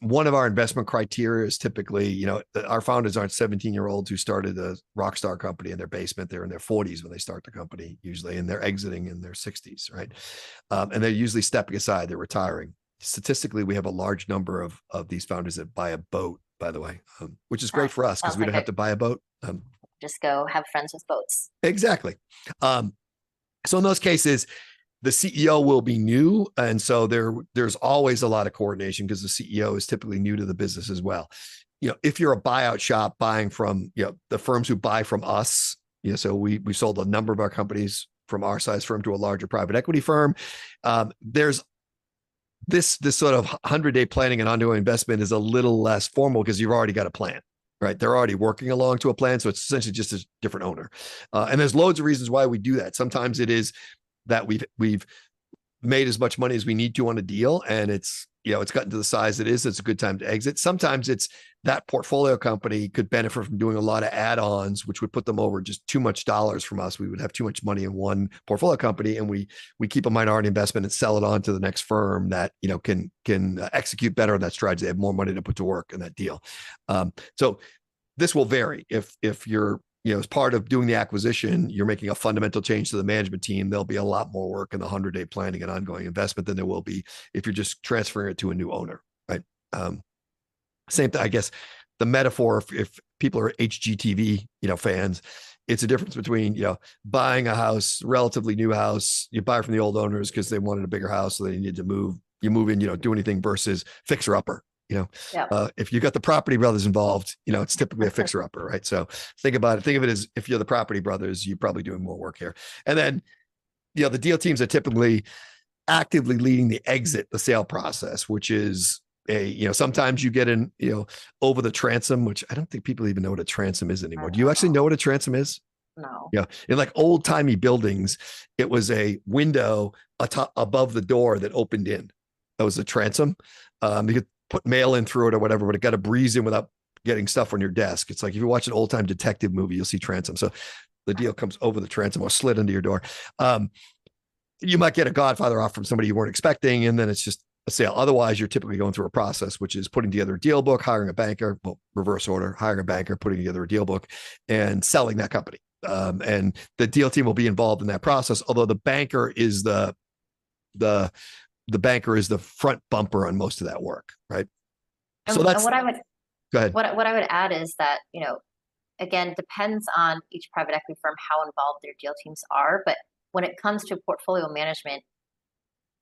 one of our investment criteria is typically, our founders aren't 17-year-olds who started a rock star company in their basement. They're in their 40s when they start the company usually, and they're exiting in their 60s, right? And they're usually stepping aside, they're retiring. Statistically, we have a large number of these founders that buy a boat, by the way, which is great for us because we don't have to buy a boat. Just go have friends with boats. Exactly. So in those cases, the CEO will be new. And so there's always a lot of coordination because the CEO is typically new to the business as well. If you're a buyout shop buying from, the firms who buy from us, so we sold a number of our companies from our size firm to a larger private equity firm. There's this sort of 100-day planning and ongoing investment is a little less formal because you've already got a plan. Right. They're already working along to a plan. So it's essentially just a different owner. And there's loads of reasons why we do that. Sometimes it is that we've made as much money as we need to on a deal. And it's gotten to the size it is. It's a good time to exit. Sometimes it's that portfolio company could benefit from doing a lot of add-ons, which would put them over just too much dollars from us. We would have too much money in one portfolio company, and we keep a minority investment and sell it on to the next firm that, can execute better on that strategy. They have more money to put to work in that deal. So this will vary. If you're, as part of doing the acquisition, you're making a fundamental change to the management team, there'll be a lot more work in the 100-day planning and ongoing investment than there will be if you're just transferring it to a new owner, right? Same thing, I guess, the metaphor, if people are HGTV, fans, it's a difference between, buying a house, relatively new house, you buy from the old owners because they wanted a bigger house, so they needed to move, you move in, do anything versus fixer upper. If you got the property brothers involved, it's typically a fixer upper, right? So think about it. Think of it as if you're the property brothers, you're probably doing more work here. And then, the deal teams are typically actively leading the exit, the sale process, which is sometimes you get in, over the transom, which I don't think people even know what a transom is anymore. Do you actually know what a transom is? No. Yeah. In like old timey buildings, it was a window above the door that opened in. That was a transom. You could put mail in through it or whatever, but it got to breeze in without getting stuff on your desk. It's like if you watch an old time detective movie, you'll see transom. So the deal comes over the transom or slid under your door. You might get a Godfather off from somebody you weren't expecting, and then it's just a sale. Otherwise, you're typically going through a process, which is putting together a deal book, hiring a banker, well, reverse order, hiring a banker, putting together a deal book, and selling that company. And the deal team will be involved in that process, although the banker is the banker is the front bumper on most of that work, right? So that's what I would go ahead. What I would add is that, again, depends on each private equity firm how involved their deal teams are. But when it comes to portfolio management,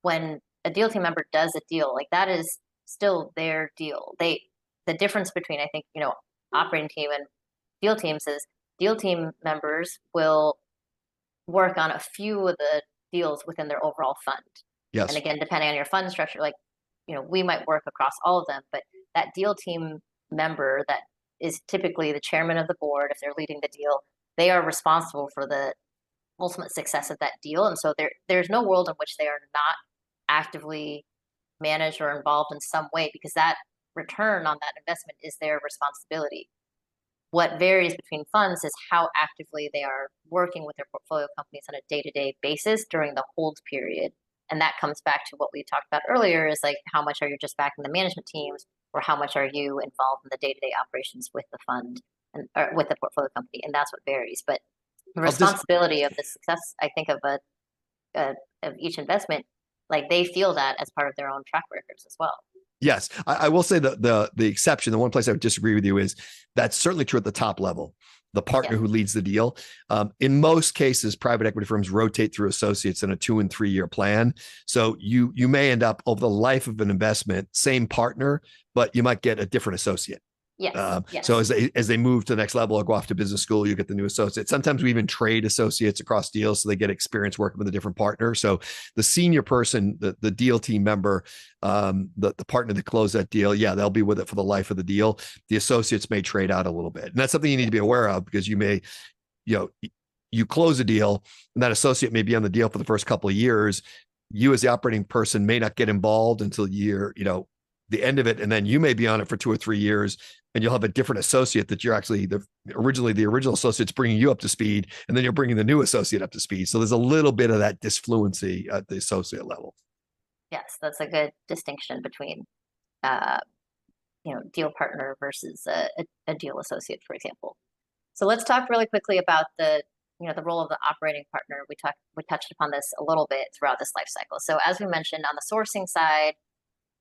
when a deal team member does a deal, like that is still their deal. The difference between, I think, operating team and deal teams is deal team members will work on a few of the deals within their overall fund. Yes. And again, depending on your fund structure, like, we might work across all of them, but that deal team member that is typically the chairman of the board. If they're leading the deal, they are responsible for the ultimate success of that deal. And so there's no world in which they are not actively managed or involved in some way, because that return on that investment is their responsibility. What varies between funds is how actively they are working with their portfolio companies on a day-to-day basis during the hold period. And that comes back to what we talked about earlier, is like, how much are you just backing the management teams, or how much are you involved in the day-to-day operations with the fund and or with the portfolio company? And that's what varies. But the responsibility of the success, I think, of of each investment, like, they feel that as part of their own track records as well. Yes, I will say the exception, the one place I would disagree with you is that's certainly true at the top level, the partner who leads the deal. In most cases, private equity firms rotate through associates in a 2 and 3 year plan. So you may end up over the life of an investment, same partner, but you might get a different associate. Yes. So as they move to the next level or go off to business school, you get the new associate. Sometimes we even trade associates across deals, so they get experience working with a different partner. So the senior person, the deal team member, the partner that closed that deal, they'll be with it for the life of the deal. The associates may trade out a little bit, and that's something you need to be aware of, because you may, you close a deal and that associate may be on the deal for the first couple of years. You as the operating person may not get involved until the end of it, and then you may be on it for 2 or 3 years, and you'll have a different associate that you're actually the original associate's bringing you up to speed, and then you're bringing the new associate up to speed. So there's a little bit of that disfluency at the associate level. Yes, that's a good distinction between, deal partner versus a deal associate, for example. So let's talk really quickly about the role of the operating partner. We touched upon this a little bit throughout this life cycle. So as we mentioned, on the sourcing side,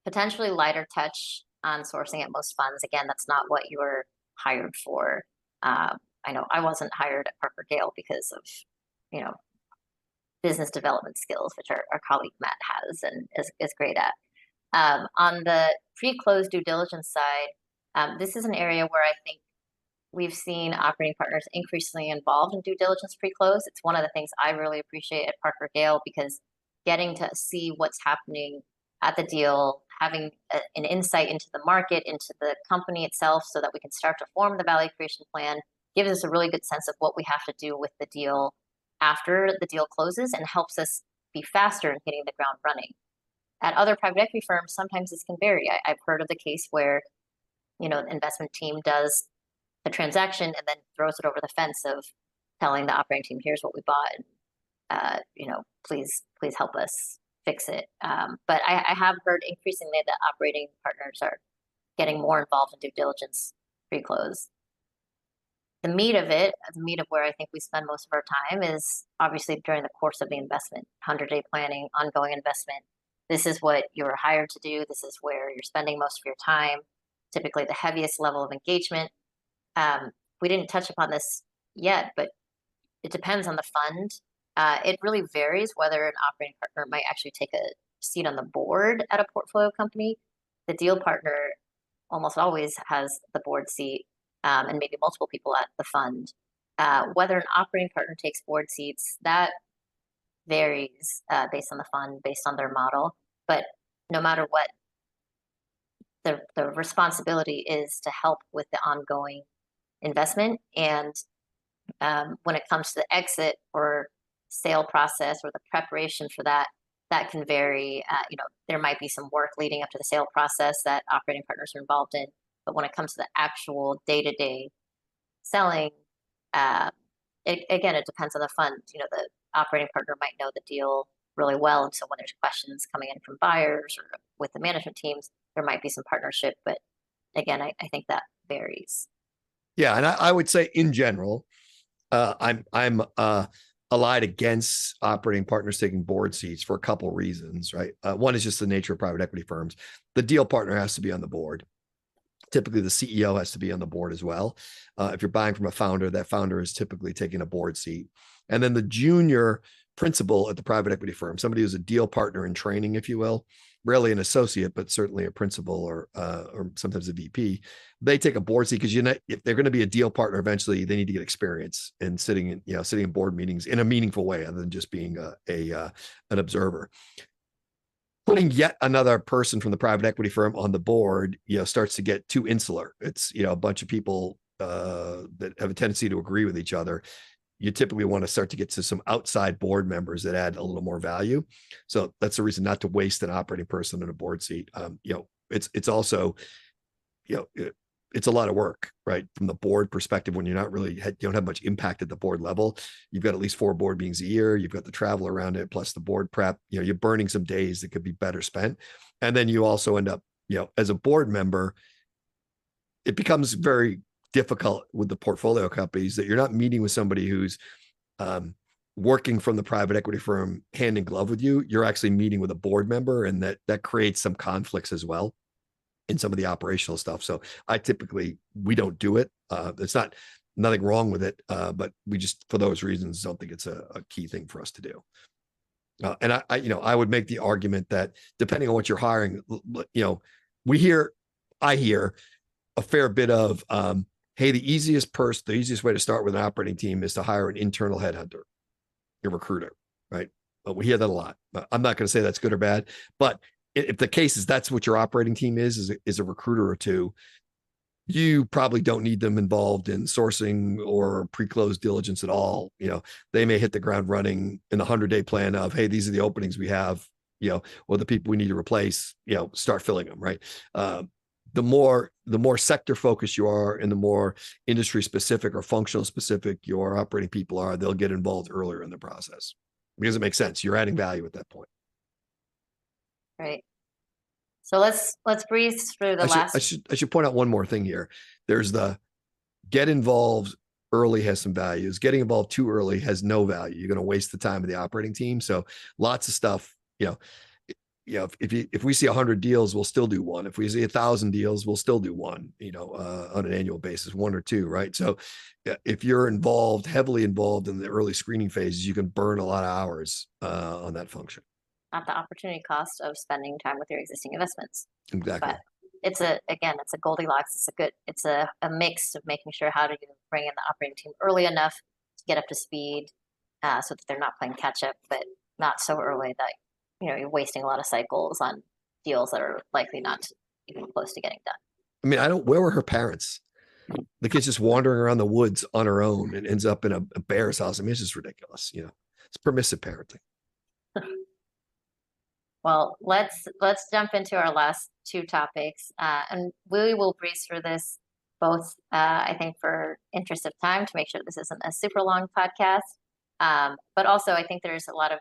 potentially lighter touch on sourcing at most funds. Again, that's not what you were hired for. I know I wasn't hired at Parker Gale because of, business development skills, which our colleague Matt has and is great at. On the pre-close due diligence side, this is an area where I think we've seen operating partners increasingly involved in due diligence pre-close. It's one of the things I really appreciate at Parker Gale, because getting to see what's happening at the deal, having an insight into the market, into the company itself, so that we can start to form the value creation plan, gives us a really good sense of what we have to do with the deal after the deal closes, and helps us be faster in hitting the ground running. At other private equity firms, sometimes this can vary. I've heard of the case where, the investment team does a transaction and then throws it over the fence of telling the operating team, here's what we bought, please help us fix it. But I have heard increasingly that operating partners are getting more involved in due diligence pre-close. The meat of where I think we spend most of our time is obviously during the course of the investment, 100-day planning, ongoing investment. This is what you're hired to do. This is where you're spending most of your time, typically the heaviest level of engagement. We didn't touch upon this yet, but it depends on the fund. It really varies whether an operating partner might actually take a seat on the board at a portfolio company. The deal partner almost always has the board seat, and maybe multiple people at the fund. Whether an operating partner takes board seats, that varies based on the fund, based on their model. But no matter what, the responsibility is to help with the ongoing investment. And when it comes to the exit or sale process or the preparation for that can vary. There might be some work leading up to the sale process that operating partners are involved in, but when it comes to the actual day-to-day selling, it depends on the fund. The operating partner might know the deal really well, and so when there's questions coming in from buyers or with the management teams, there might be some partnership. But again, I think that varies. Yeah, and I would say in general, I'm allied against operating partners taking board seats for a couple of reasons, right? One is just the nature of private equity firms. The deal partner has to be on the board. Typically, the CEO has to be on the board as well. If you're buying from a founder, that founder is typically taking a board seat. And then the junior principal at the private equity firm, somebody who's a deal partner in training, if you will, rarely an associate, but certainly a principal or sometimes a VP, they take a board seat because if they're going to be a deal partner, eventually they need to get experience in sitting in board meetings in a meaningful way, other than just being an observer. putting yet another person from the private equity firm on the board, starts to get too insular. It's, a bunch of people that have a tendency to agree with each other. You typically want to start to get to some outside board members that add a little more value. So that's the reason not to waste an operating person in a board seat. It's also, it's a lot of work, right? From the board perspective, when you're not really, you don't have much impact at the board level. You've got at least 4 board meetings a year. You've got the travel around it, plus the board prep. You're burning some days that could be better spent. And then you also end up, as a board member, it becomes very difficult with the portfolio companies that you're not meeting with somebody who's working from the private equity firm hand in glove with you. You're actually meeting with a board member, and that creates some conflicts as well in some of the operational stuff. So we don't do it. It's nothing wrong with it. But we just, for those reasons, don't think it's a key thing for us to do. And I would make the argument that depending on what you're hiring, I hear a fair bit of, hey, the easiest way to start with an operating team is to hire an internal headhunter, a recruiter, right? But we hear that a lot. I'm not going to say that's good or bad, but if the case is that's what your operating team is a recruiter or two, you probably don't need them involved in sourcing or pre-close diligence at all. They may hit the ground running in the 100-day plan of, hey, these are the openings we have, or the people we need to replace, start filling them, right? The more sector focused you are and the more industry specific or functional specific your operating people are, they'll get involved earlier in the process because it makes sense. You're adding value at that point. Right. So let's breeze through the last. I should point out one more thing here. There's the get involved early has some values. Getting involved too early has no value. You're going to waste the time of the operating team. So lots of stuff, if we see 100 deals, we'll still do one. If we see 1,000 deals, we'll still do one, on an annual basis, 1 or 2, right? So if you're heavily involved in the early screening phases, you can burn a lot of hours on that function. At the opportunity cost of spending time with your existing investments. Exactly. But it's a Goldilocks. It's a mix of making sure how do you bring in the operating team early enough to get up to speed, so that they're not playing catch up, but not so early that you're wasting a lot of cycles on deals that are likely not even close to getting done. I mean, where were her parents? The kid's just wandering around the woods on her own and ends up in a bear's house. I mean, it's just ridiculous. It's permissive parenting. Well, let's jump into our last 2 topics, and we will breeze through this both, I think, for interest of time to make sure this isn't a super long podcast, but also I think there's a lot of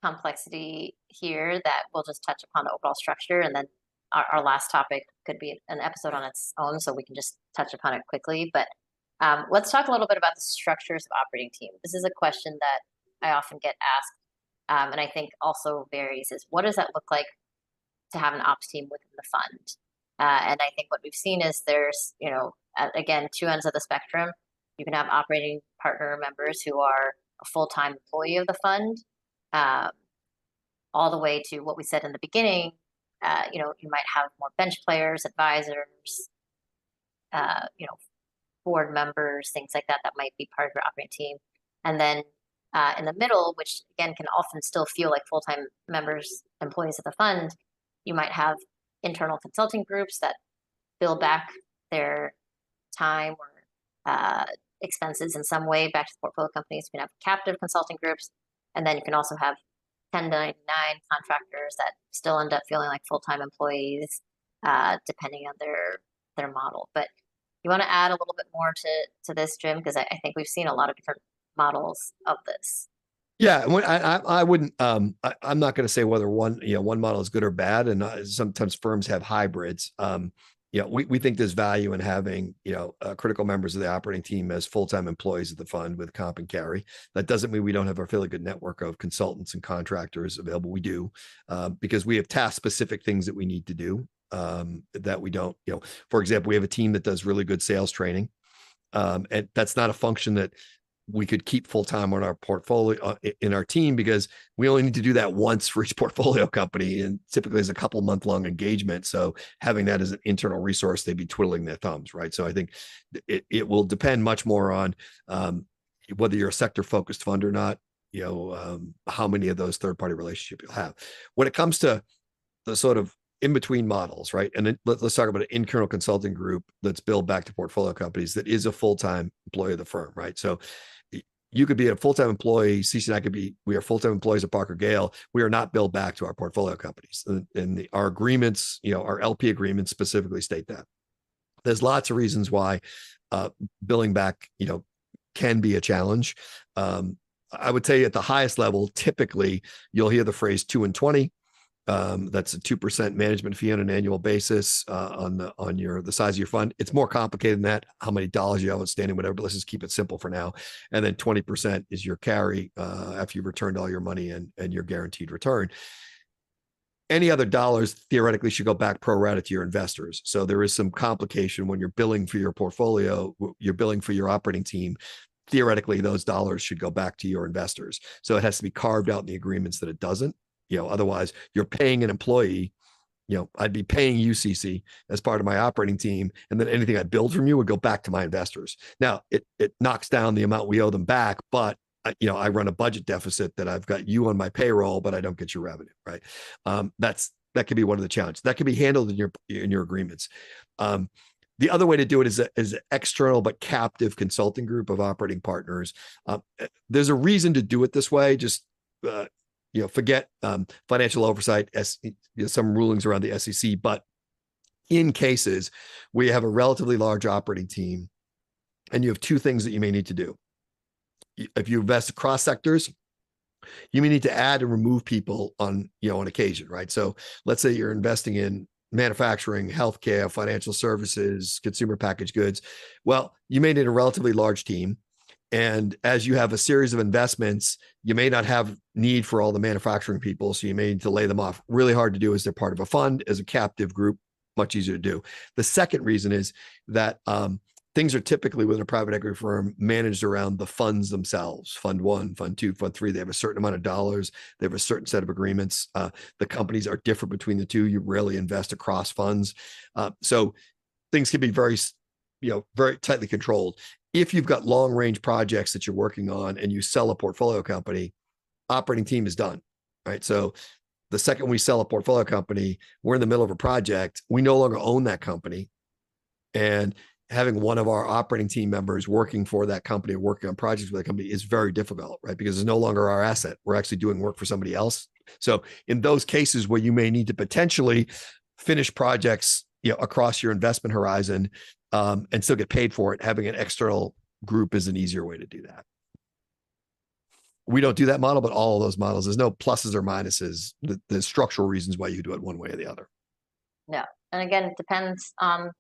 complexity here that we'll just touch upon the overall structure, and then our last topic could be an episode on its own, so we can just touch upon it quickly. But let's talk a little bit about the structures of operating team. This is a question that I often get asked. And I think also varies is what does that look like to have an ops team within the fund? And I think what we've seen is there's, again, 2 ends of the spectrum. You can have operating partner members who are a full-time employee of the fund, all the way to what we said in the beginning. You might have more bench players, advisors, board members, things like that might be part of your operating team. And then in the middle, which again can often still feel like full-time members, employees of the fund, you might have internal consulting groups that bill back their time or expenses in some way back to the portfolio companies. You can have captive consulting groups, and then you can also have 1099 contractors that still end up feeling like full-time employees, depending on their model. But you want to add a little bit more to this, Jim, because I think we've seen a lot of different models of this. Yeah, I wouldn't. I'm not going to say whether one model is good or bad, and sometimes firms have hybrids. We think there's value in having critical members of the operating team as full-time employees of the fund with comp and carry. That doesn't mean we don't have a fairly good network of consultants and contractors available. We do, because we have task-specific things that we need to do that we don't. For example, we have a team that does really good sales training, and that's not a function that we could keep full-time on our portfolio in our team, because we only need to do that once for each portfolio company. And typically it's a couple month-long engagement. So having that as an internal resource, they'd be twiddling their thumbs, right? So I think it will depend much more on whether you're a sector-focused fund or not, how many of those third-party relationships you'll have. When it comes to the sort of in between models, right? And then let's talk about an internal consulting group that's billed back to portfolio companies that is a full-time employee of the firm, right? So you could be a full-time employee. Cici and I could be, we are full-time employees at Parker Gale. We are not billed back to our portfolio companies. And our agreements, our LP agreements specifically state that. There's lots of reasons why billing back, can be a challenge. I would tell you at the highest level, typically you'll hear the phrase 2 and 20. That's a 2% management fee on an annual basis on the size of your fund. It's more complicated than that, how many dollars you have outstanding, whatever, but let's just keep it simple for now. And then 20% is your carry after you've returned all your money and your guaranteed return. Any other dollars theoretically should go back pro rata to your investors. So there is some complication when you're billing for your portfolio, you're billing for your operating team. Theoretically, those dollars should go back to your investors. So it has to be carved out in the agreements that it doesn't. Otherwise you're paying an employee, I'd be paying you, Cici, as part of my operating team. And then anything I build from you would go back to my investors. Now it knocks down the amount we owe them back, but I run a budget deficit that I've got you on my payroll, but I don't get your revenue, right? That could be one of the challenges. That could be handled in your agreements. The other way to do it is an external but captive consulting group of operating partners. There's a reason to do it this way. Just forget financial oversight, some rulings around the SEC, but in cases where you have a relatively large operating team and you have two things that you may need to do. If you invest across sectors, you may need to add and remove people on occasion, right? So let's say you're investing in manufacturing, healthcare, financial services, consumer packaged goods. Well, you may need a relatively large team. And as you have a series of investments, you may not have need for all the manufacturing people. So you may need to lay them off. Really hard to do as they're part of a fund, as a captive group, much easier to do. The second reason is that things are typically within a private equity firm managed around the funds themselves. Fund 1, Fund 2, Fund 3, they have a certain amount of dollars. They have a certain set of agreements. The companies are different between the two. You rarely invest across funds. So things can be very tightly controlled. If you've got long range projects that you're working on and you sell a portfolio company, operating team is done, right? So the second we sell a portfolio company, we're in the middle of a project. We no longer own that company. And having one of our operating team members working for that company or working on projects with that company is very difficult, right? Because it's no longer our asset. We're actually doing work for somebody else. So in those cases where you may need to potentially finish projects, across your investment horizon and still get paid for it, having an external group is an easier way to do that. We don't do that model, but all of those models, there's no pluses or minuses. There's structural reasons why you do it one way or the other. No. And again, it depends on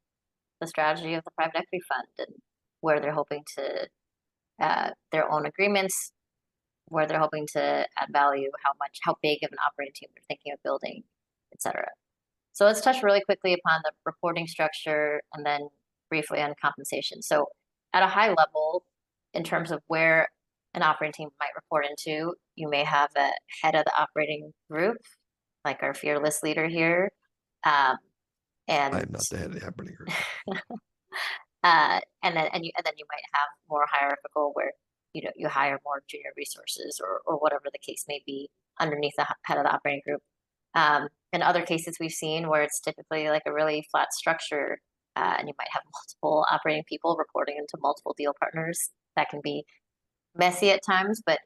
the strategy of the private equity fund and where they're hoping to their own agreements, where they're hoping to add value, how big of an operating team they're thinking of building, et cetera. So let's touch really quickly upon the reporting structure and then briefly on compensation. So at a high level, in terms of where an operating team might report into, you may have a head of the operating group, like our fearless leader here. And I'm not the head of the operating group. and then you might have more hierarchical where you hire more junior resources or whatever the case may be underneath the head of the operating group. In other cases we've seen where it's typically like a really flat structure, and you might have multiple operating people reporting into multiple deal partners. That can be messy at times, but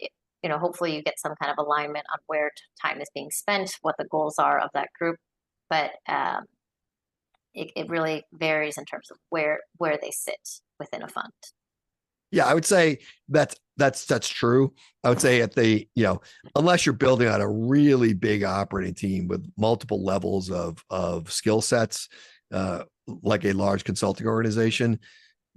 hopefully you get some kind of alignment on where time is being spent, what the goals are of that group. But it really varies in terms of where they sit within a fund. Yeah, I would say that's true. I would say unless you're building out a really big operating team with multiple levels of skill sets, like a large consulting organization,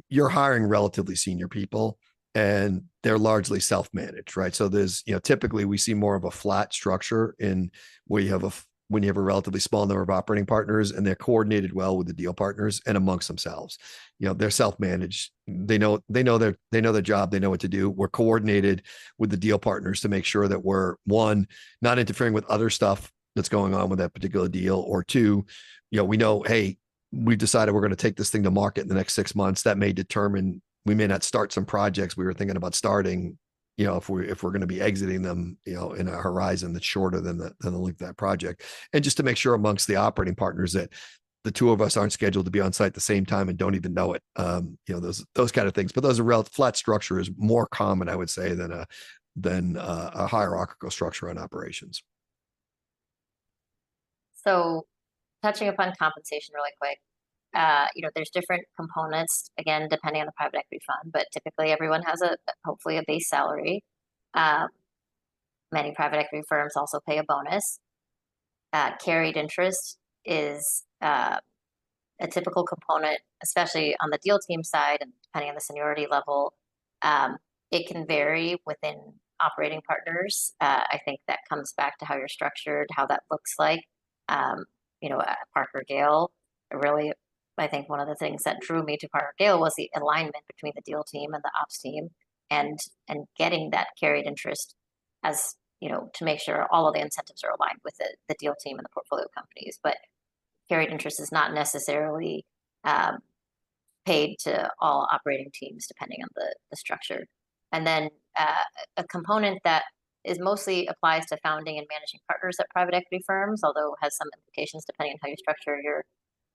you're hiring relatively senior people and they're largely self-managed, right? So there's, typically we see more of a flat structure in where you have when you have a relatively small number of operating partners and they're coordinated well with the deal partners and amongst themselves. They're self-managed. They know their job. They know what to do. We're coordinated with the deal partners to make sure that we're, one, not interfering with other stuff that's going on with that particular deal, or two, we know, hey, we've decided we're going to take this thing to market in the next 6 months. That may determine we may not start some projects we were thinking about starting if we're going to be exiting them, in a horizon that's shorter than the length of that project, and just to make sure amongst the operating partners that the two of us aren't scheduled to be on site at the same time and don't even know it. Those kind of things. But those are flat structure is more common, I would say, than a hierarchical structure on operations. So touching upon compensation really quick, there's different components, again, depending on the private equity fund, but typically everyone has hopefully a base salary. Many private equity firms also pay a bonus. Carried interest is a typical component, especially on the deal team side and depending on the seniority level. It can vary within operating partners. I think that comes back to how you're structured, how that looks like. At Parker Gale, I think one of the things that drew me to Parker Gale was the alignment between the deal team and the ops team, and getting that carried interest as to make sure all of the incentives are aligned with the deal team and the portfolio companies. But carried interest is not necessarily paid to all operating teams, depending on the structure. And then a component that is mostly applies to founding and managing partners at private equity firms, although has some implications depending on how you structure your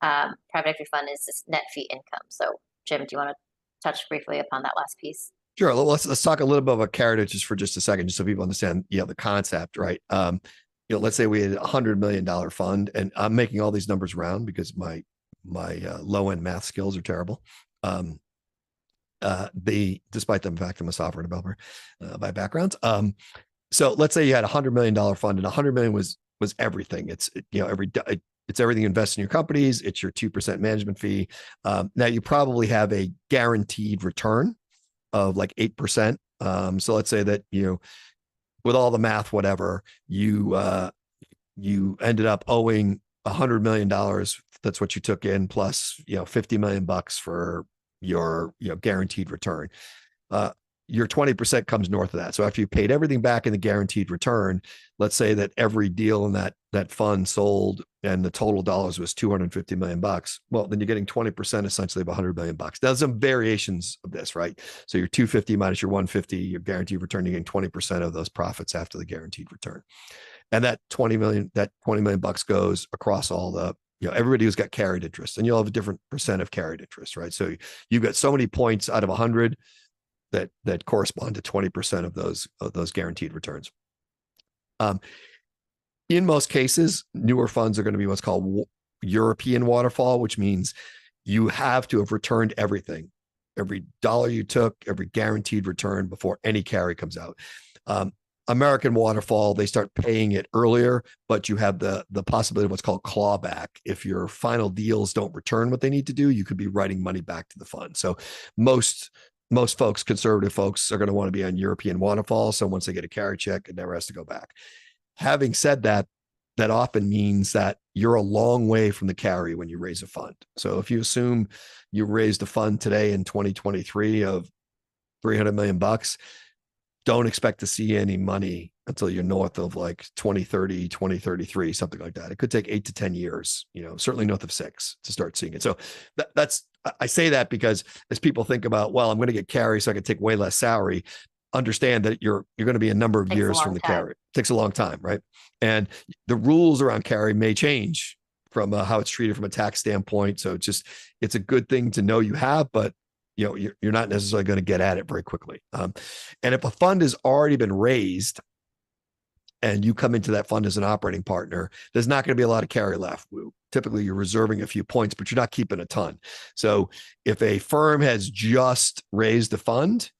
private equity fund, is this net fee income. So, Jim, do you want to touch briefly upon that last piece? Sure. Let's talk a little bit about carried interest for just a second, just so people understand, the concept, right? Let's say we had $100 million fund, and I'm making all these numbers round because my low end math skills are terrible. Despite the fact I'm a software developer by background. So let's say you had $100 million fund, and $100 million was everything. It's it's everything you invest in your companies. It's your 2% management fee. Now you probably have a guaranteed return of like 8%. So let's say that with all the math, whatever, you ended up owing $100 million. That's what you took in, plus $50 million for your guaranteed return. Your 20% comes north of that. So after you paid everything back in the guaranteed return, let's say that every deal in that fund sold and the total dollars was $250 million. Well, then you're getting 20% essentially of $100 million. There's some variations of this, right? So your 250 minus your 150, your guaranteed return, you're getting 20% of those profits after the guaranteed return. And that $20 million goes across all the, everybody who's got carried interest, and you'll have a different percent of carried interest, right? So you've got so many points out of 100 that correspond to 20% of those guaranteed returns. In most cases, newer funds are going to be what's called European waterfall, which means you have to have returned everything, every dollar you took, every guaranteed return before any carry comes out. American waterfall, they start paying it earlier, but you have the possibility of what's called clawback. If your final deals don't return what they need to do, you could be writing money back to the fund. So most folks, conservative folks, are going to want to be on European waterfall. So once they get a carry check, it never has to go back. Having said that, that often means that you're a long way from the carry when you raise a fund. So if you assume you raised a fund today in 2023 of $300 million, don't expect to see any money until you're north of like 2030, 2033, something like that. It could take 8 to 10 years, certainly north of 6 to start seeing it. So I say that because as people think about, well, I'm going to get carry so I can take way less salary, understand that you're going to be a number of years from the carry. It takes a long time, right? And the rules around carry may change from how it's treated from a tax standpoint. So it's a good thing to know you have, but you're not necessarily going to get at it very quickly. And if a fund has already been raised and you come into that fund as an operating partner, there's not going to be a lot of carry left. Typically, you're reserving a few points, but you're not keeping a ton. So if a firm has just raised a fund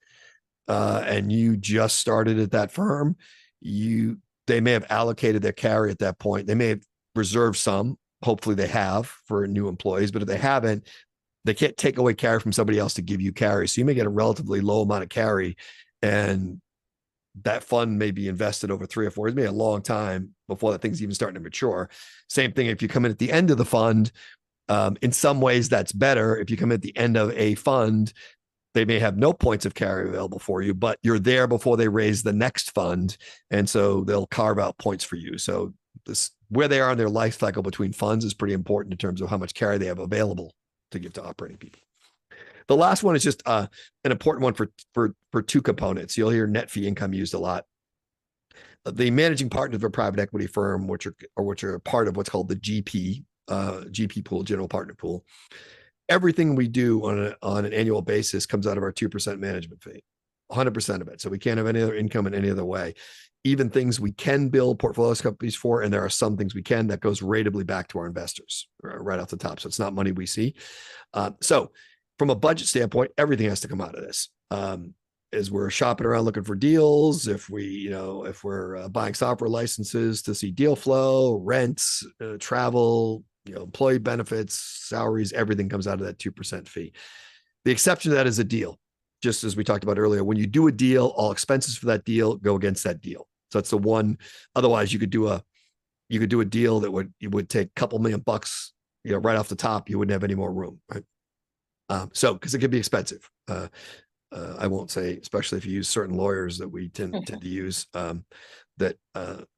and you just started at that firm, they may have allocated their carry at that point. They may have reserved some. Hopefully they have for new employees, but if they haven't, they can't take away carry from somebody else to give you carry. So you may get a relatively low amount of carry, and that fund may be invested over 3 or 4 years, maybe a long time before that thing's even starting to mature. Same thing if you come in at the end of the fund. In some ways, that's better. If you come at the end of a fund, they may have no points of carry available for you, but you're there before they raise the next fund. And so they'll carve out points for you. So where they are in their life cycle between funds is pretty important in terms of how much carry they have available to give to operating people. The last one is just an important one for two components. You'll hear net fee income used a lot. The managing partners of a private equity firm, which are part of what's called the GP pool, general partner pool. Everything we do on an annual basis comes out of our 2% management fee, 100% of it. So we can't have any other income in any other way. Even things we can bill portfolio companies for, and there are some things we can, that goes ratably back to our investors right off the top. So it's not money we see. So from a budget standpoint, everything has to come out of this. As we're shopping around looking for deals, if we're buying software licenses to see deal flow, rents, travel, employee benefits, salaries, everything comes out of that 2% fee. The exception to that is a deal. Just as we talked about earlier, when you do a deal, all expenses for that deal go against that deal. So that's the one. Otherwise, you could do a deal that would take a couple $1,000,000, right off the top. You wouldn't have any more room, right? So because it could be expensive. I won't say, especially if you use certain lawyers that we tend to use that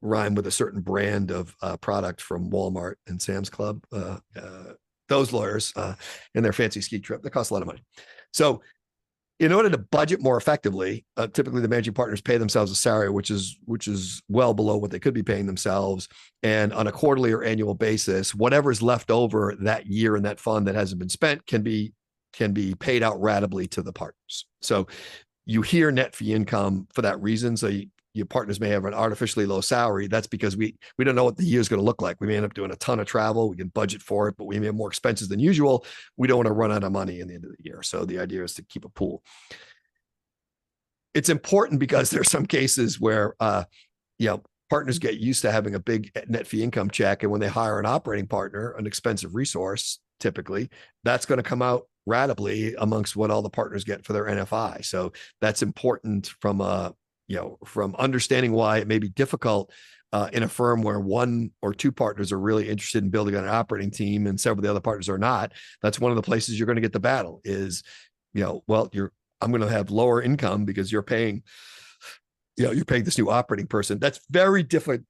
rhyme with a certain brand of product from Walmart and Sam's Club. Those lawyers and their fancy ski trip, that costs a lot of money. So in order to budget more effectively, typically the managing partners pay themselves a salary, which is well below what they could be paying themselves. And on a quarterly or annual basis, whatever is left over that year in that fund that hasn't been spent can be paid out ratably to the partners. So you hear net fee income for that reason. So your partners may have an artificially low salary. That's because we don't know what the year is going to look like. We may end up doing a ton of travel. We can budget for it, but we may have more expenses than usual. We don't want to run out of money in the end of the year. So the idea is to keep a pool. It's important because there's some cases where, partners get used to having a big net fee income check. And when they hire an operating partner, an expensive resource, typically, that's going to come out ratably amongst what all the partners get for their NFI. So that's important from understanding why it may be difficult in a firm where one or two partners are really interested in building an operating team and several of the other partners are not. That's one of the places you're going to get the battle is, I'm going to have lower income because you're paying this new operating person. That's very different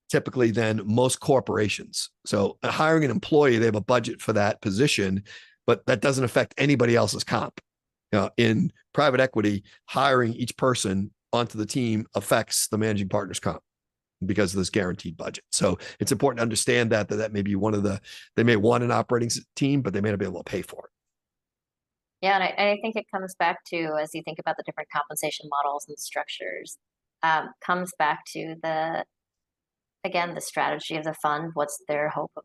typically than most corporations. So hiring an employee, they have a budget for that position, but that doesn't affect anybody else's comp. In private equity, hiring each person onto the team affects the managing partner's comp because of this guaranteed budget. So it's important to understand that may be they may want an operating team, but they may not be able to pay for it. Yeah, and I think it comes back to, as you think about the different compensation models and structures, comes back to the strategy of the fund. What's their hope of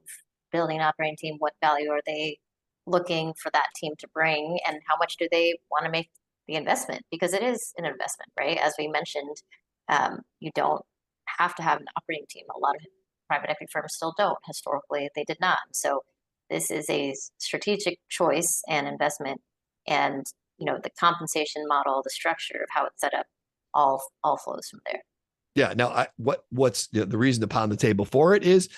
building an operating team? What value are they looking for that team to bring? And how much do they want to make the investment? Because it is an investment, right? As we mentioned, you don't have to have an operating team. A lot of private equity firms still don't. Historically, they did not. So this is a strategic choice and investment. And, the compensation model, the structure of how it's set up, all flows from there. Yeah. Now, what's the reason to pound the table for it is,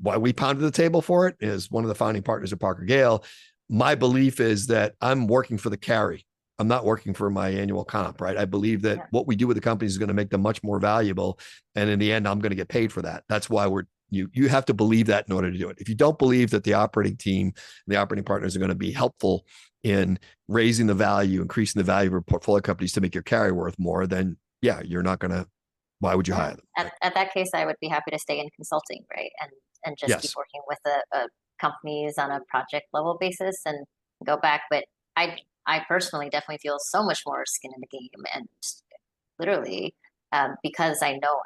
why we pounded the table for it is one of the founding partners of Parker Gale. My belief is that I'm working for the carry. I'm not working for my annual comp, right? I believe that what we do with the companies is going to make them much more valuable. And in the end, I'm going to get paid for that. That's why you have to believe that in order to do it. If you don't believe that the operating team and the operating partners are going to be helpful in raising the value, increasing the value of your portfolio companies to make your carry worth more, then you're not going to, why would you hire them? At that case, I would be happy to stay in consulting, right? And just keep working with the companies on a project level basis and go back. But I personally definitely feel so much more skin in the game, and literally because I know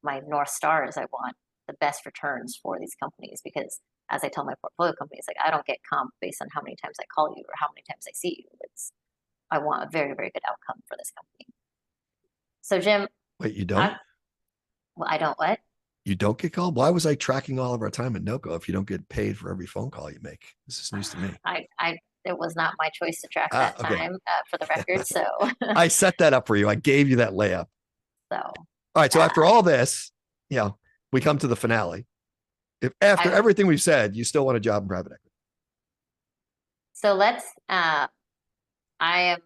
my North Star is I want the best returns for these companies, because as I tell my portfolio companies, like, I don't get comp based on how many times I call you or how many times I see you. I want a very, very good outcome for this company. So Jim. Wait, you don't? I don't what? You don't get called? Why was I tracking all of our time at NOCO if you don't get paid for every phone call you make? This is news to me. It was not my choice to track that time, for the record. So I set that up for you. I gave you that layup. So all right. So after all this, we come to the finale. If after everything we've said, you still want a job in private equity. So I am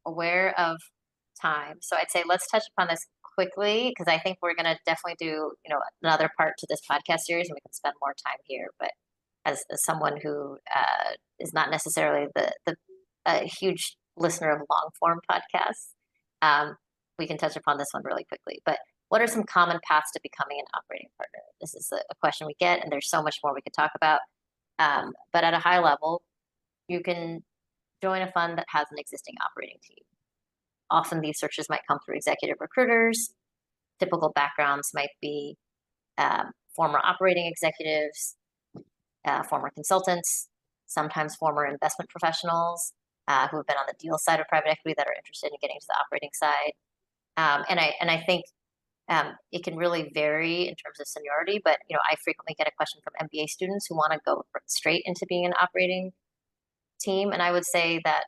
aware of time. So I'd say let's touch upon this quickly, because I think we're going to definitely do, another part to this podcast series, and we can spend more time here. But as someone who is not necessarily a huge listener of long form podcasts, we can touch upon this one really quickly. But what are some common paths to becoming an operating partner? This is a question we get, and there's so much more we could talk about. But at a high level, you can join a fund that has an existing operating team. Often these searches might come through executive recruiters. Typical backgrounds might be former operating executives, former consultants, sometimes former investment professionals who have been on the deal side of private equity that are interested in getting to the operating side. And I think it can really vary in terms of seniority, but I frequently get a question from MBA students who want to go straight into being an operating team, and I would say that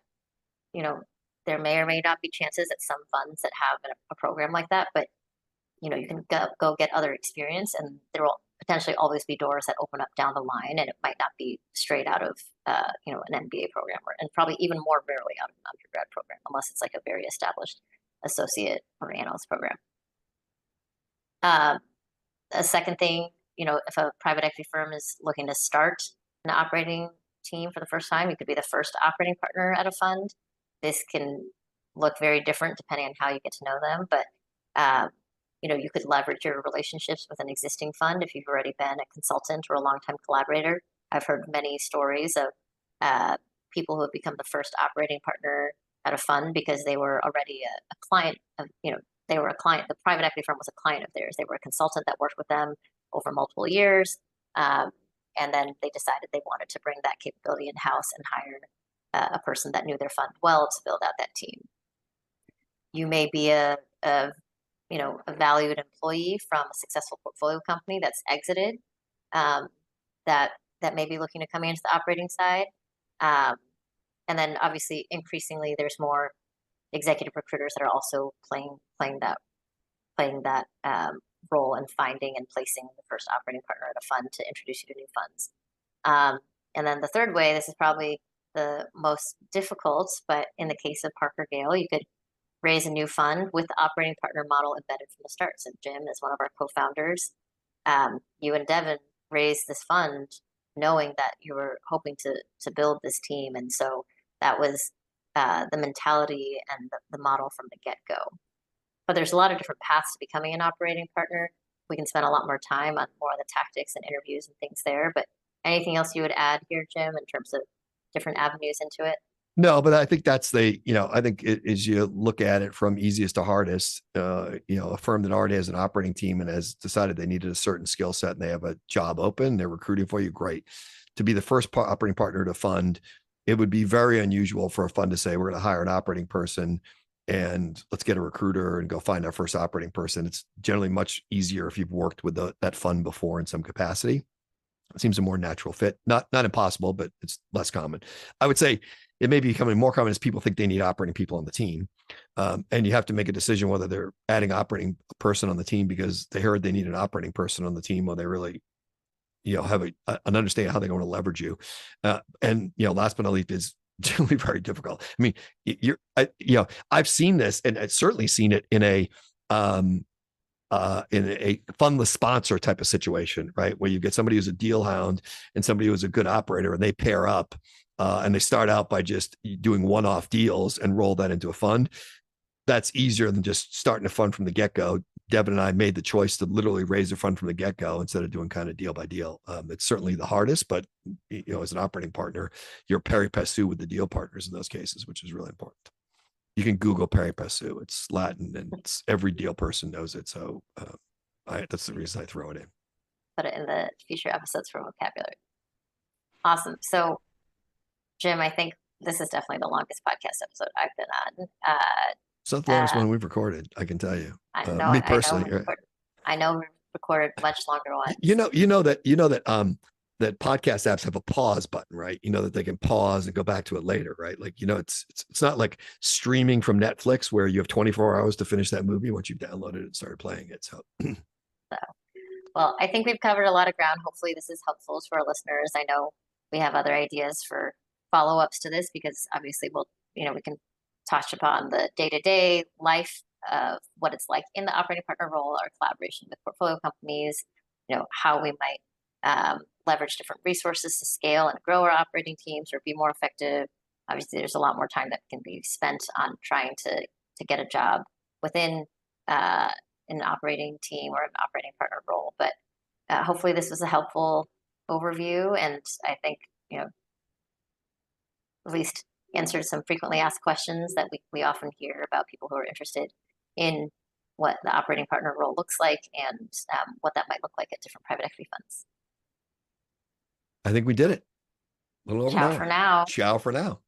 there may or may not be chances at some funds that have a program like that, but you can go get other experience, and there will potentially always be doors that open up down the line, and it might not be straight out of an MBA program, and probably even more rarely out of an undergrad program, unless it's like a very established associate or analyst program. A second thing, if a private equity firm is looking to start an operating team for the first time, you could be the first operating partner at a fund. This can look very different depending on how you get to know them, but you could leverage your relationships with an existing fund if you've already been a consultant or a longtime collaborator. I've heard many stories of people who have become the first operating partner at a fund because they were already a client of, they were a client, the private equity firm was a client of theirs. They were a consultant that worked with them over multiple years. And then they decided they wanted to bring that capability in-house and hire a person that knew their fund well to build out that team. You may be a valued employee from a successful portfolio company that's exited, that may be looking to come into the operating side. And then obviously increasingly there's more executive recruiters that are also playing that role in finding and placing the first operating partner at a fund to introduce you to new funds. And then the third way, this is probably the most difficult, but in the case of Parker Gale, you could raise a new fund with the operating partner model embedded from the start. So Jim is one of our co-founders. You and Devin raised this fund knowing that you were hoping to build this team. And so that was the mentality and the model from the get-go. But there's a lot of different paths to becoming an operating partner. We can spend a lot more time on more of the tactics and interviews and things there. But anything else you would add here, Jim, in terms of different avenues into it? No, but I think that's I think as you look at it from easiest to hardest, a firm that already has an operating team and has decided they needed a certain skill set and they have a job open, they're recruiting for you, great. To be the first operating partner to fund, it would be very unusual for a fund to say, we're going to hire an operating person and let's get a recruiter and go find our first operating person. It's generally much easier if you've worked with that fund before in some capacity. It seems a more natural fit, not impossible, but it's less common. I would say it may be becoming more common as people think they need operating people on the team. And you have to make a decision whether they're adding operating person on the team because they heard they need an operating person on the team, or they really, have an understanding how they're going to leverage you. And last but not least is generally very difficult. I mean, I've seen this, and I've certainly seen it in a fundless sponsor type of situation, right? Where you get somebody who's a deal hound and somebody who's a good operator, and they pair up and they start out by just doing one-off deals and roll that into a fund. That's easier than just starting a fund from the get-go. Devin and I made the choice to literally raise a fund from the get-go instead of doing kind of deal by deal. It's certainly the hardest, but as an operating partner, you're pari passu with the deal partners in those cases, which is really important. You can Google pari passu. It's Latin, and every deal person knows it. So that's the reason I throw it in. Put it in the future episodes for vocabulary. Awesome. So, Jim, I think this is definitely the longest podcast episode I've been on. So the longest one we've recorded, I can tell you. Me personally, I know we've recorded much longer ones. That podcast apps have a pause button, right? That they can pause and go back to it later, right? Like, it's not like streaming from Netflix where you have 24 hours to finish that movie once you've downloaded it and started playing it. So, well, I think we've covered a lot of ground. Hopefully this is helpful to our listeners. I know we have other ideas for follow-ups to this because obviously we can touch upon the day-to-day life of what it's like in the operating partner role, our collaboration with portfolio companies, how we might leverage different resources to scale and grow our operating teams or be more effective. Obviously, there's a lot more time that can be spent on trying to get a job within an operating team or an operating partner role. But hopefully this was a helpful overview, and I think, at least answered some frequently asked questions that we often hear about people who are interested in what the operating partner role looks like and what that might look like at different private equity funds. I think we did it. A little over Ciao an hour. for now. Ciao for now.